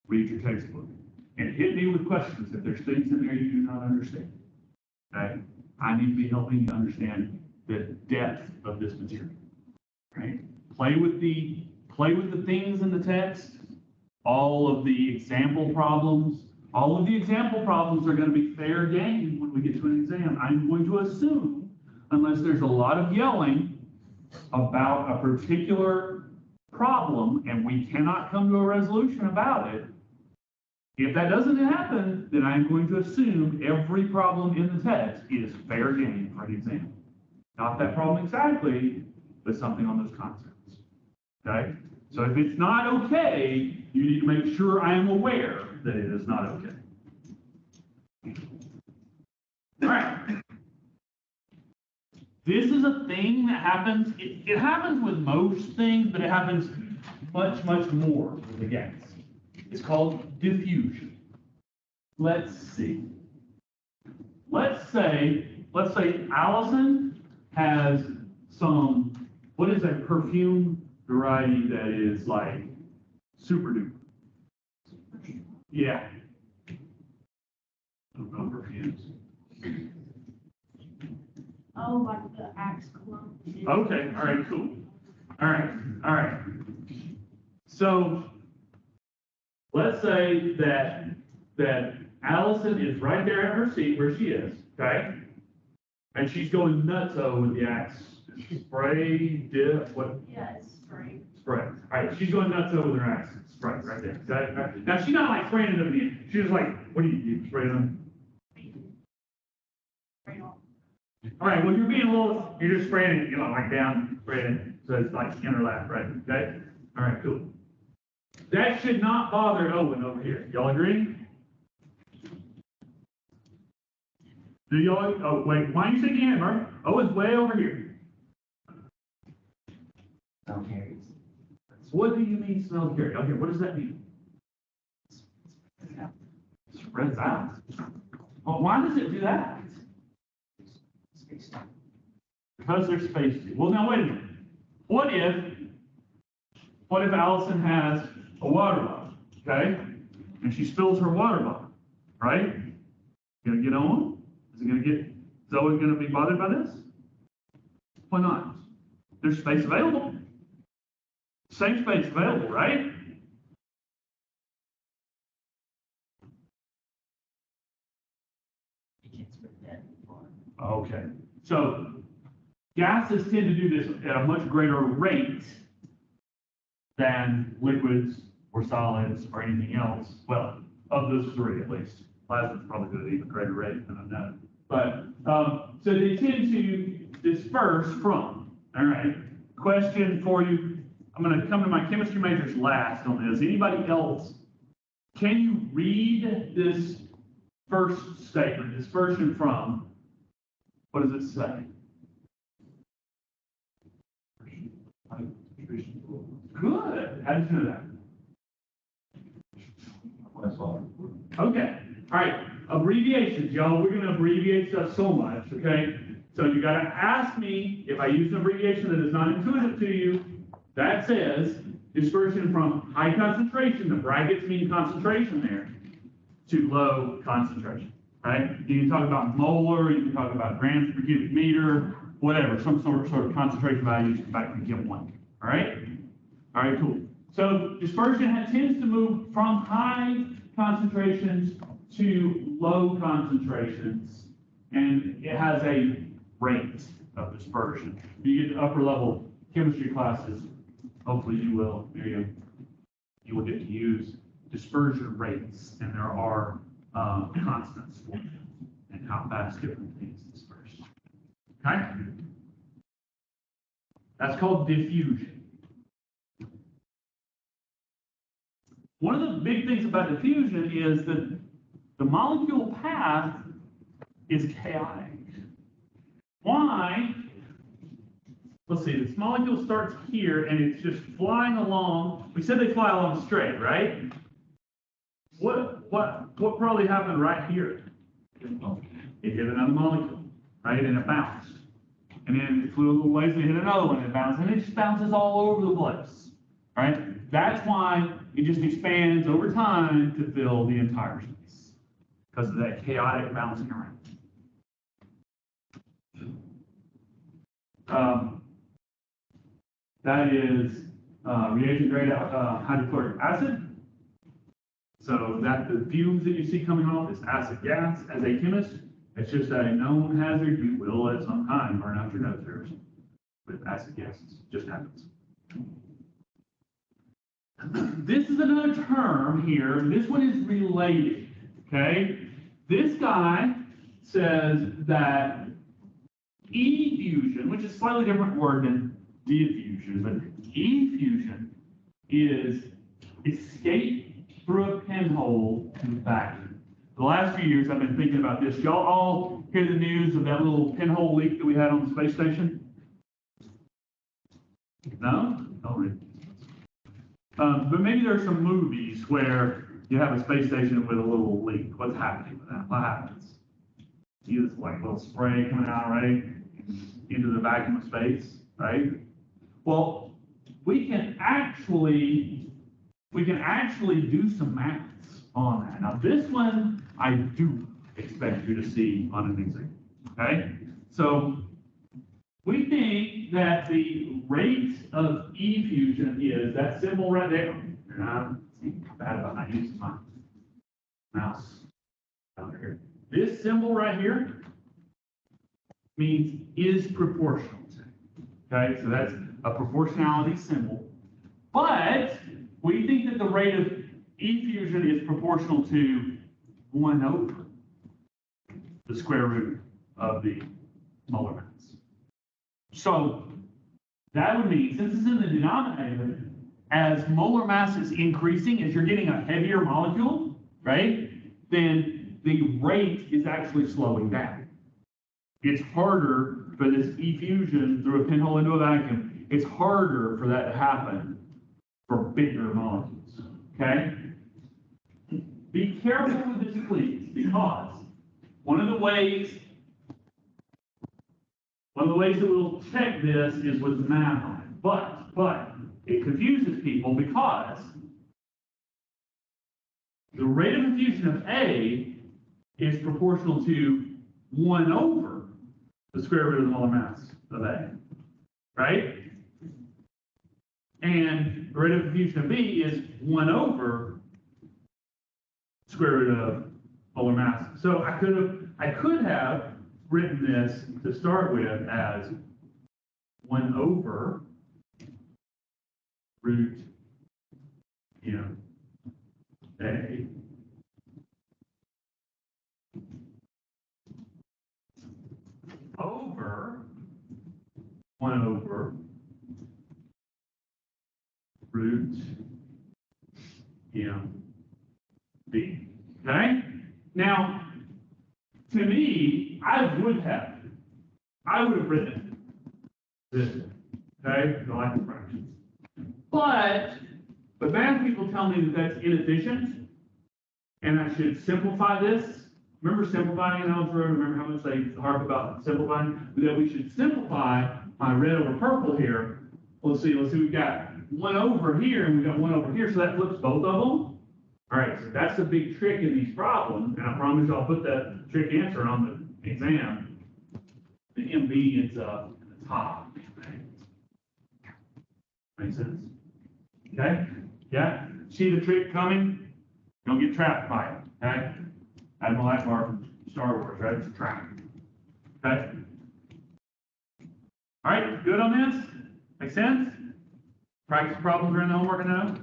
read your textbook. And hit me with questions if there's things in there you do not understand. Okay? I need to be helping you understand the depth of this material. Right? Play with the things in the text, all of the example problems. All of the example problems are going to be fair game when we get to an exam. I'm going to assume, unless there's a lot of yelling about a particular problem and we cannot come to a resolution about it, if that doesn't happen, then I'm going to assume every problem in the text is fair game for an exam. Not that problem exactly, but something on those concepts. Okay? So if it's not okay, you need to make sure I am aware that it is not okay. All right. This is a thing that happens. It happens with most things, but it happens much, much more with the gas. It's called diffusion. Let's see. Let's say Allison has some, what is a perfume variety that is like super duper? Yeah. I don't know perfumes. Oh, like the Axe cologne. Okay, all right, cool. All right. So let's say that Allison is right there at her seat where she is, okay? And she's going nutso with the Axe spray, dip, what? Yeah, it's spray. Spray. All right, she's going nutso with her Axe spray right there. Okay? All right. Now she's not like spraying it over the end. She's just like, what do you spray it on? Spray off. All right, well, you're just spraying it, like down, spraying it, so it's like in her lap, right? Okay? All right, cool. That should not bother Owen over here. Y'all agree? Do y'all, oh, wait, why are you shaking your head, Mark? Owen's way over here. No carries. What do you mean smell carry? Okay, what does that mean? Spreads out. Well, why does it do that? Space. Because there's space. Well, now wait a minute. What if Allison has a water bottle, okay? And she spills her water bottle, right? Gonna get on? Is Zoe gonna be bothered by this? Why not? There's space available. Same space available, right? You can't spread that far. Okay. So gases tend to do this at a much greater rate than liquids or solids or anything else. Well, of those three at least. Plasma's probably at an even greater rate than unknown. But so they tend to disperse from. All right. Question for you. I'm going to come to my chemistry majors last on this. Anybody else? Can you read this first statement, dispersion from? What does it say? Good. How did you know that? I saw it. Okay. All right. Abbreviations, y'all. We're going to abbreviate stuff so much, okay? So you got to ask me if I use an abbreviation that is not intuitive to you, that says dispersion from high concentration, the brackets mean concentration there, to low concentration, right? You can talk about molar, you can talk about grams per cubic meter, whatever, some sort of concentration values back from Chem 1, all right? All right, cool. So dispersion tends to move from high concentrations to low concentrations, and it has a rate of dispersion. You get to upper level chemistry classes, hopefully you will, Miriam, you will get to use dispersion rates, and there are constants for them, and how fast different things disperse. Okay? That's called diffusion. One of the big things about diffusion is that the molecule path is chaotic. Why? Let's see, this molecule starts here and it's just flying along. We said they fly along straight, right? What probably happened right here? It hit another molecule, right? And it bounced. And then it flew a little ways and it hit another one and it bounced. And it just bounces all over the place, right? That's why it just expands over time to fill the entire space, because of that chaotic bouncing around. That is reagent grade hydrochloric acid. So that the fumes that you see coming off is acid gas. As a chemist, it's just a known hazard. You will at some time burn out your nose hairs with acid gases. Just happens. This is another term here. This one is related, okay? This guy says that effusion, which is a slightly different word than diffusion, but effusion is escape through a pinhole to vacuum. The last few years I've been thinking about this. Y'all all hear the news of that little pinhole leak that we had on the space station? No? Oh, really? But maybe there's some movies where you have a space station with a little leak. What's happening with that? What happens? You get this like little spray coming out, right? Into the vacuum of space, right? Well, we can actually do some maths on that. Now this one I do expect you to see on an exam. Okay? So we think that the rate of effusion is that symbol right there. And I'm bad about not using my mouse down here. This symbol right here means is proportional to. Okay, so that's a proportionality symbol. But we think that the rate of effusion is proportional to 1 over the square root of the molar mass. So that would mean, since it's in the denominator, as molar mass is increasing, as you're getting a heavier molecule, right, then the rate is actually slowing down. It's harder for this effusion through a pinhole into a vacuum. It's harder for that to happen for bigger molecules, okay? Be careful with this, please, because one of the ways that we'll check this is with the math on it. But it confuses people because the rate of diffusion of A is proportional to 1 over the square root of the molar mass of A, right? And the rate of diffusion of B is 1 over square root of molar mass. So I could have written this to start with as 1 over root M A over 1 over root M B. Okay? Now, to me, I would have written this, okay? I like the fractions. But math people tell me that that's inefficient, and I should simplify this. Remember simplifying in algebra? Remember how much they harp about simplifying? That we should simplify my red over purple here. Let's see, we've got 1 over here, and we've got 1 over here, so that flips both of them. All right, so that's the big trick in these problems, and I promise you I'll put that trick answer on the exam. The MB ends up in the top. Make sense? Okay? Yeah? See the trick coming? Don't get trapped by it, okay? Admiral Akbar from Star Wars, right? It's a trap. Okay? All right, good on this? Make sense? Practice problems during the homework, I know?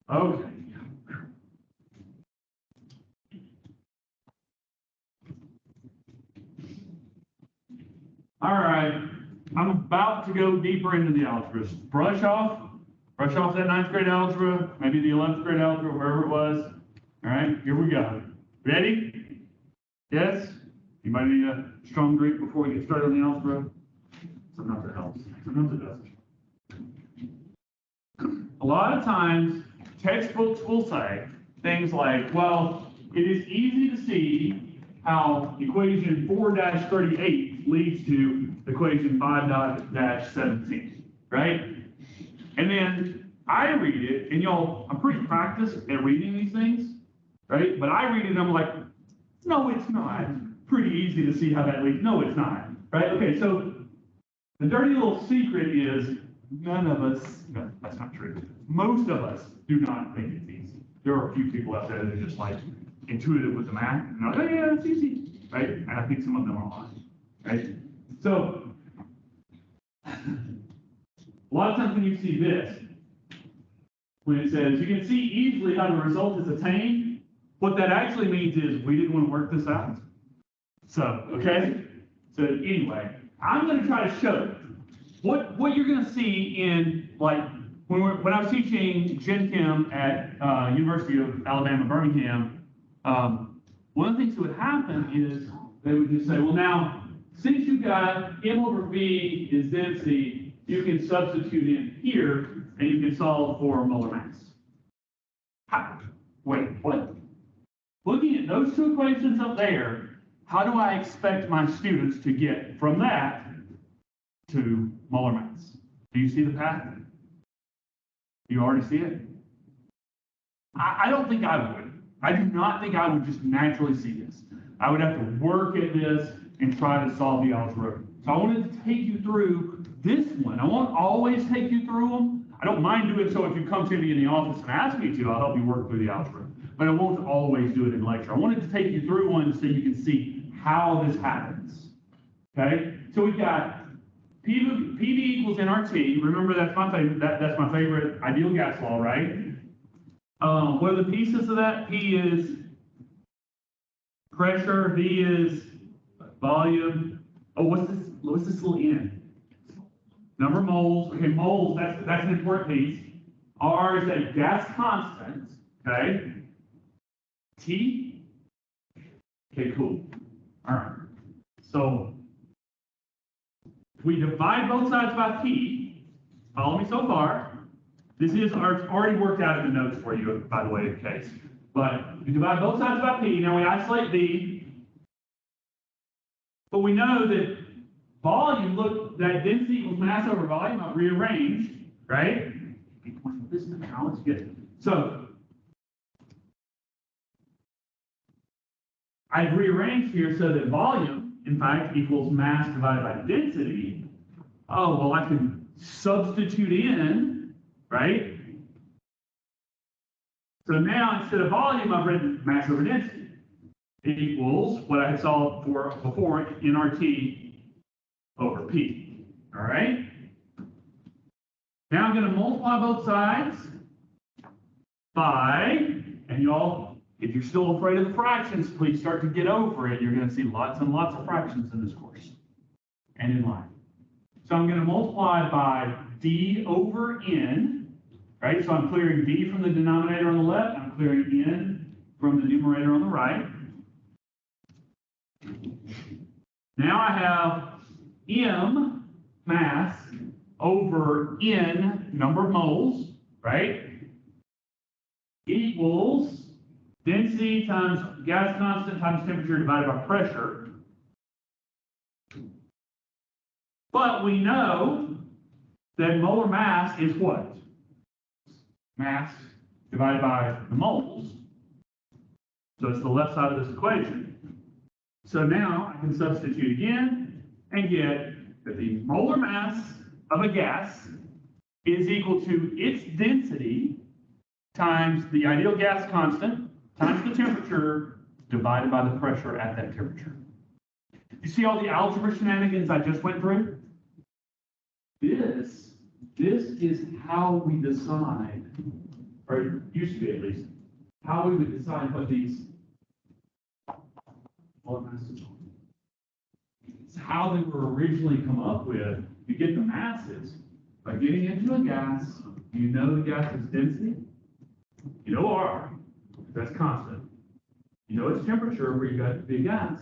Okay. All right, I'm about to go deeper into the algebra. Brush off that 9th grade algebra, maybe the 11th grade algebra, wherever it was. All right, here we go. Ready? Yes? Anybody need a strong drink before we get started on the algebra? Sometimes it helps, sometimes it doesn't. A lot of times, textbooks will say things like, well, it is easy to see how equation 4-38 leads to equation 5-17, right? And then I read it, and y'all, I'm pretty practiced at reading these things, right? But I read it and I'm like, no, it's not. Pretty easy to see how that leads. No, it's not, right? Okay, so the dirty little secret is none of us, no, that's not true. Most of us do not think it's easy. There are a few people out there that are just like intuitive with the math, and they're like, oh yeah, it's easy, right? And I think some of them are lying, right? So, a lot of times when you see this, when it says, you can see easily how the result is attained, what that actually means is we didn't want to work this out. So, okay? So anyway, I'm going to try to show what you're going to see in, like, when I was teaching Gen Chem at University of Alabama, Birmingham, one of the things that would happen is they would just say, well, now, since you've got M over V is density, you can substitute in here, and you can solve for molar mass. Wait, what? Looking at those two equations up there, how do I expect my students to get from that to molar mass? Do you see the path? You already see it? I don't think I would. I do not think I would just naturally see this. I would have to work at this and try to solve the algebra. So I wanted to take you through this one. I won't always take you through them. I don't mind doing so if you come to me in the office and ask me to. I'll help you work through the algebra. But I won't always do it in lecture. I wanted to take you through one so you can see how this happens. Okay? So we've got PV equals nRT. Remember, that's my favorite. That's my favorite ideal gas law, right? What are the pieces of that? P is pressure. V is volume. Oh, what's this little n? Number of moles, okay, moles, that's an important piece. R is a gas constant, okay? T, okay, cool. All right. So if we divide both sides by T, follow me so far. This is already worked out in the notes for you, by the way, in case. But we divide both sides by P, now we isolate V. But we know that volume, look, that density equals mass over volume. I've rearranged, right? This now let's get it. So I've rearranged here so that volume, in fact, equals mass divided by density. Oh, well, I can substitute in, right? So now instead of volume, I've written mass over density. It equals what I had solved for before, nRT over P. All right? Now I'm going to multiply both sides by, and y'all, if you're still afraid of the fractions, please start to get over it. You're going to see lots and lots of fractions in this course and in life. So I'm going to multiply by D over N, right? So I'm clearing D from the denominator on the left, I'm clearing N from the numerator on the right. Now I have M mass over N number of moles, right? Equals density times gas constant times temperature divided by pressure. But we know that molar mass is what? Mass divided by the moles. So it's the left side of this equation. So now I can substitute again and get that the molar mass of a gas is equal to its density times the ideal gas constant times the temperature divided by the pressure at that temperature. You see all the algebra shenanigans I just went through? This is how we decide, or it used to be at least, how we would decide what these molar masses are. It's how they were originally come up with. You get the masses by getting into a gas. You know the gas's density. You know R, that's constant. You know its temperature where you got the gas,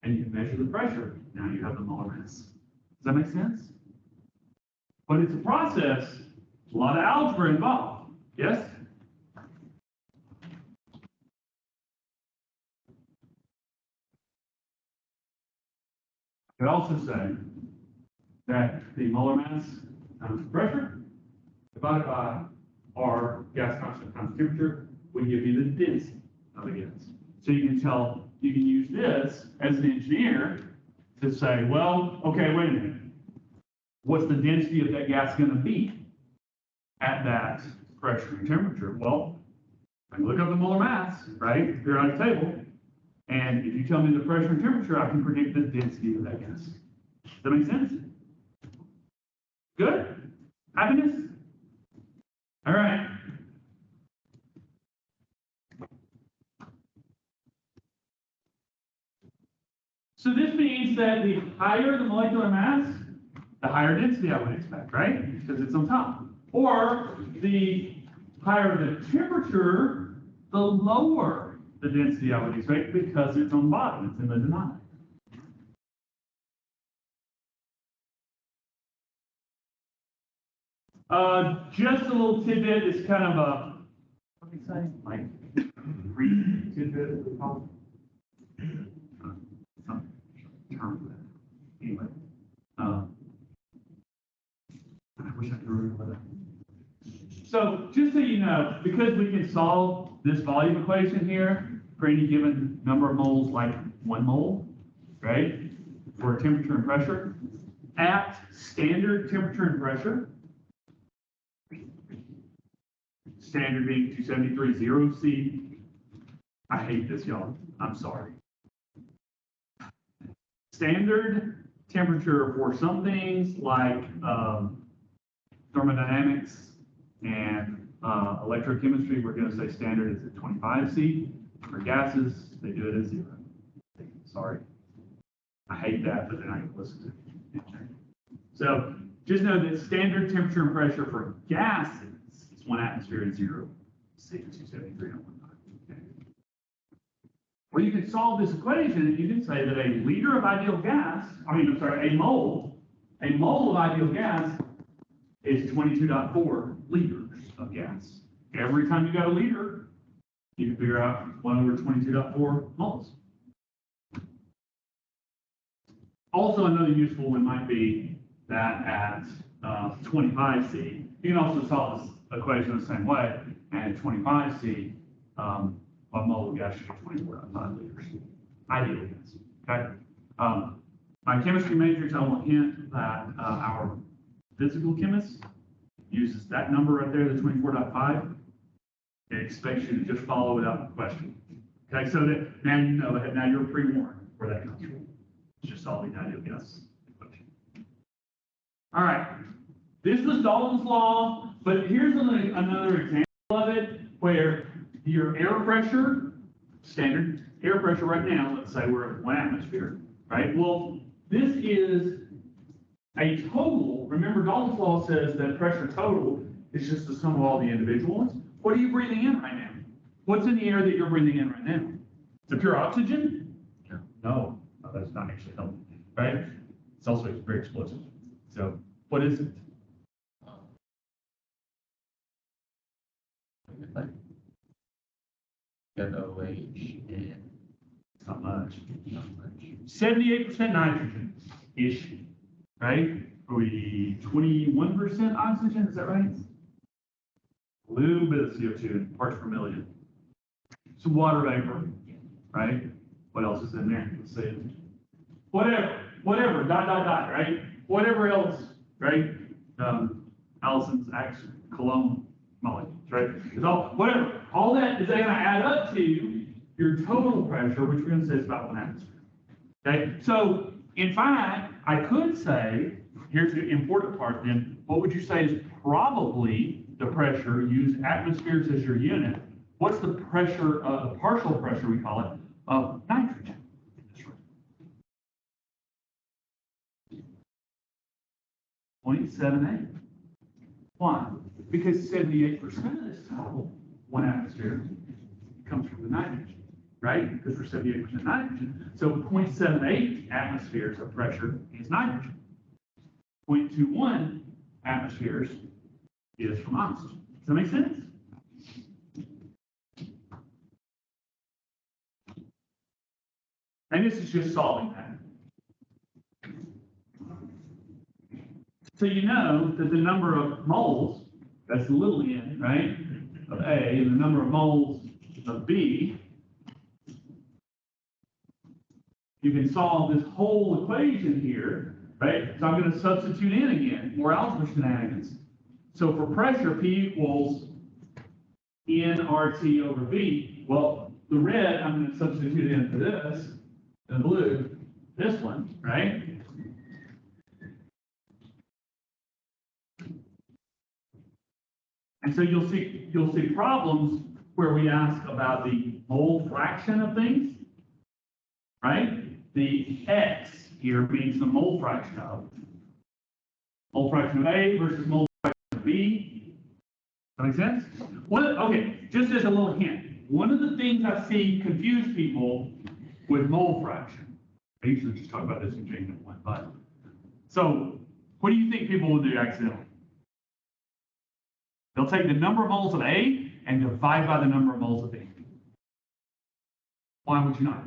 and you can measure the pressure. Now you have the molar mass. Does that make sense? But it's a process, a lot of algebra involved. Yes? I could also say that the molar mass times the pressure divided by R, gas constant times temperature, will give you the density of the gas. So you can use this as an engineer to say, well, okay, wait a minute. What's the density of that gas going to be at that pressure and temperature? Well, I can look up the molar mass, right, periodic table, and if you tell me the pressure and temperature, I can predict the density of that gas. Does that make sense? Good? Happiness? All right. So this means that the higher the molecular mass, the higher density I would expect, right? Because it's on top. Or the higher the temperature, the lower the density I would expect because it's on the bottom, it's in the denominator. Just a little tidbit, it's kind of a, what do you say? Like, brief tidbit, we call it. Some term for that. Anyway. I wish I could remember that. So, just so you know, because we can solve this volume equation here for any given number of moles, like 1 mole, right, for temperature and pressure, at standard temperature and pressure, standard being 273.0 C. I hate this, y'all. I'm sorry. Standard temperature for some things like thermodynamics and electrochemistry, we're going to say standard is at 25 C. For gases, they do it at 0. Sorry. I hate that, but then I can listen to it. So just know that standard temperature and pressure for gases is 1 atmosphere and 0 C273 and 1 okay. Well, you can solve this equation and you can say that a liter of ideal gas, a mole of ideal gas is 22.4 liters of gas. Every time you got a liter, you can figure out 1 over 22.4 moles. Also, another useful one might be that at 25C, you can also solve this equation the same way, and at 25C, a mole of gas should be 24.5 liters. Ideal gas, okay? My chemistry matrix, I will hint that our physical chemist uses that number right there, the 24.5. It expects you to just follow it up with a question. Okay, so that now you know, now you're pre-warned where that comes from. It's just solving the ideal gas equation. All right, this was Dalton's law, but here's another example of it where your air pressure, standard air pressure right now, let's say we're at 1 atmosphere, right? Well, this is a total. Remember, Dalton's law says that pressure total is just the sum of all the individual ones. What are you breathing in right now? What's in the air that you're breathing in right now? Is it pure oxygen? No, that's not actually healthy, right? It's also very explosive. So, what is it? OH. Not much. 78% nitrogen-ish, right? Are we 21% oxygen? Is that right? A little bit of CO2 in parts per million. Some water vapor, right? What else is in there? Let's see. Whatever, right? Whatever else, right? Allison's Axe cologne molecules, right? It's all, whatever. All that is going to add up to your total pressure, which we're going to say is about 1 atmosphere. Okay? So, in fact, I could say, here's the important part then, what would you say is probably the pressure, use atmospheres as your unit. What's the pressure, the partial pressure we call it, of nitrogen in this room? 0.78. Why? Because 78% of this total 1 atmosphere comes from the nitrogen, right? Because we're 78% nitrogen. So 0.78 atmospheres of pressure is nitrogen. 0.21 atmospheres is from oxygen. Does that make sense? And this is just solving that. So you know that the number of moles, that's the little n, right, of A, and the number of moles of B, you can solve this whole equation here, right? So I'm going to substitute in again, more algebra shenanigans. So for pressure, P equals nRT over V. Well, the red, I'm going to substitute in for this, and the blue, this one, right? And so you'll see problems where we ask about the mole fraction of things, right? The X here means the mole fraction of. Mole fraction of A versus mole fraction of B. Does that make sense? Okay, just as a little hint, one of the things I see confuse people with mole fraction. I usually just talk about this in Chem 1, but so what do you think people will do accidentally? They'll take the number of moles of A and divide by the number of moles of B. Why would you not?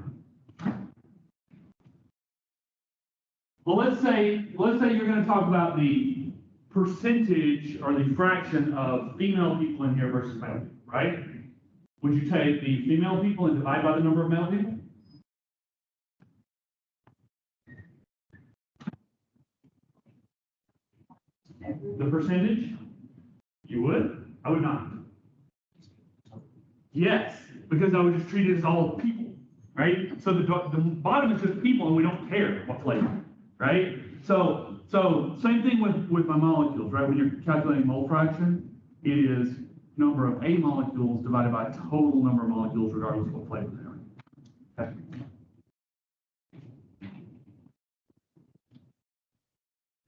Well, let's say you're going to talk about the percentage or the fraction of female people in here versus male people, right? Would you take the female people and divide by the number of male people? The percentage? You would? I would not. Yes, because I would just treat it as all people, right? So the bottom is just people, and we don't care what flavor, right? So same thing with my molecules, right? When you're calculating mole fraction, it is number of A molecules divided by total number of molecules, regardless of what flavor they are. Okay.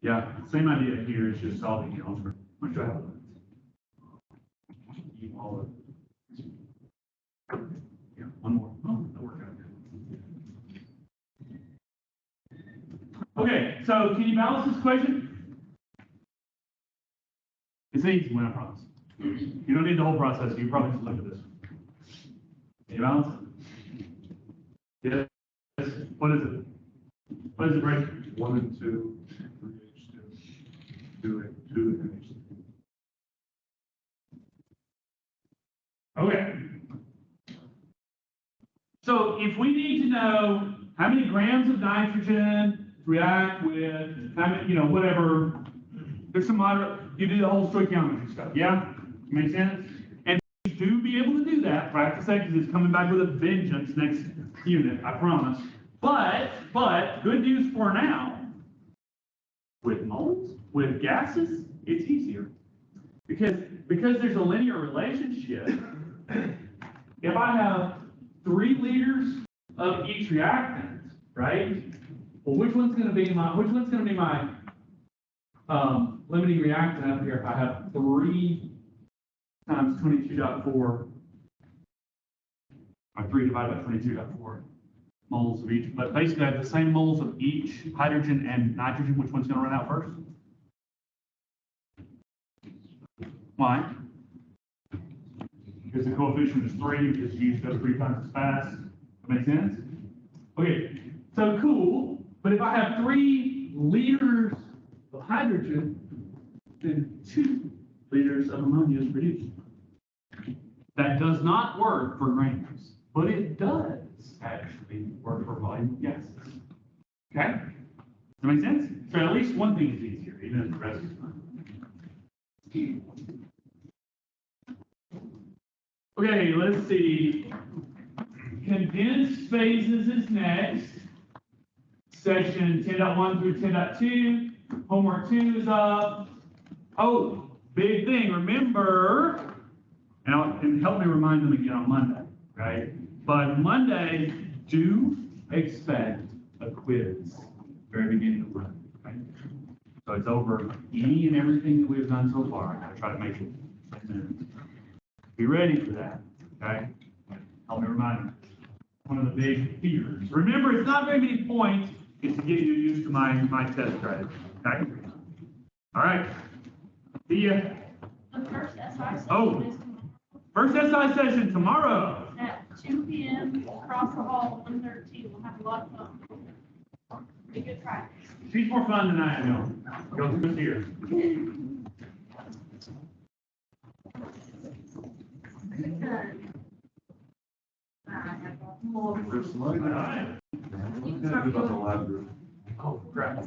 Yeah, same idea here, it's just solving the algebra. Much I have. All of it. Yeah, one more. Oh, that worked out good. Okay, so can you balance this equation? It's an easy one, I promise. You don't need the whole process, you probably just look at this. Can you balance it? Yes. What is it? What is it, Ray? 1 and 2, 3H2, 2 and H2. Okay. So if we need to know how many grams of nitrogen to react with, how many, whatever, there's some moderate, you do the whole stoichiometry stuff, yeah? Make sense? And you do be able to do that, practice that, because it's coming back with a vengeance next unit, I promise. But, good news for now, with moles, with gases, it's easier. Because there's a linear relationship, if I have 3 liters of each reactant, right? Well, which one's going to be my limiting reactant up here if I have 3 times 22.4, or 3 divided by 22.4 moles of each. But basically, I have the same moles of each hydrogen and nitrogen. Which one's going to run out first? Why? Because the coefficient is 3, because you use those 3 times as fast. That makes sense? Okay, so cool. But if I have 3 liters of hydrogen, then 2 liters of ammonia is produced. That does not work for grams, but it does actually work for volume of gases. Okay? Does that make sense? So at least one thing is easier, even if the rest is not. Okay, let's see. Condensed phases is next. Section 10.1 through 10.2. Homework 2 is up. Oh, big thing. Remember, and help me remind them again on Monday, right? But Monday, do expect a quiz very beginning of Monday, right? So it's over any and everything that we've done so far. I gotta try to make it 10 minutes. Be ready for that, okay? Help me remind you. One of the big fears. Remember, it's not very many points. It's to get you used to my test credit, okay? All right. See ya. The first SI session Oh. is First SI session tomorrow. at 2 p.m. across the hall, 113. We'll have a lot of fun. Be good practice. She's more fun than I am. Go through here. There's some money All there. right. What are you gonna do about the lab group? Oh, crap.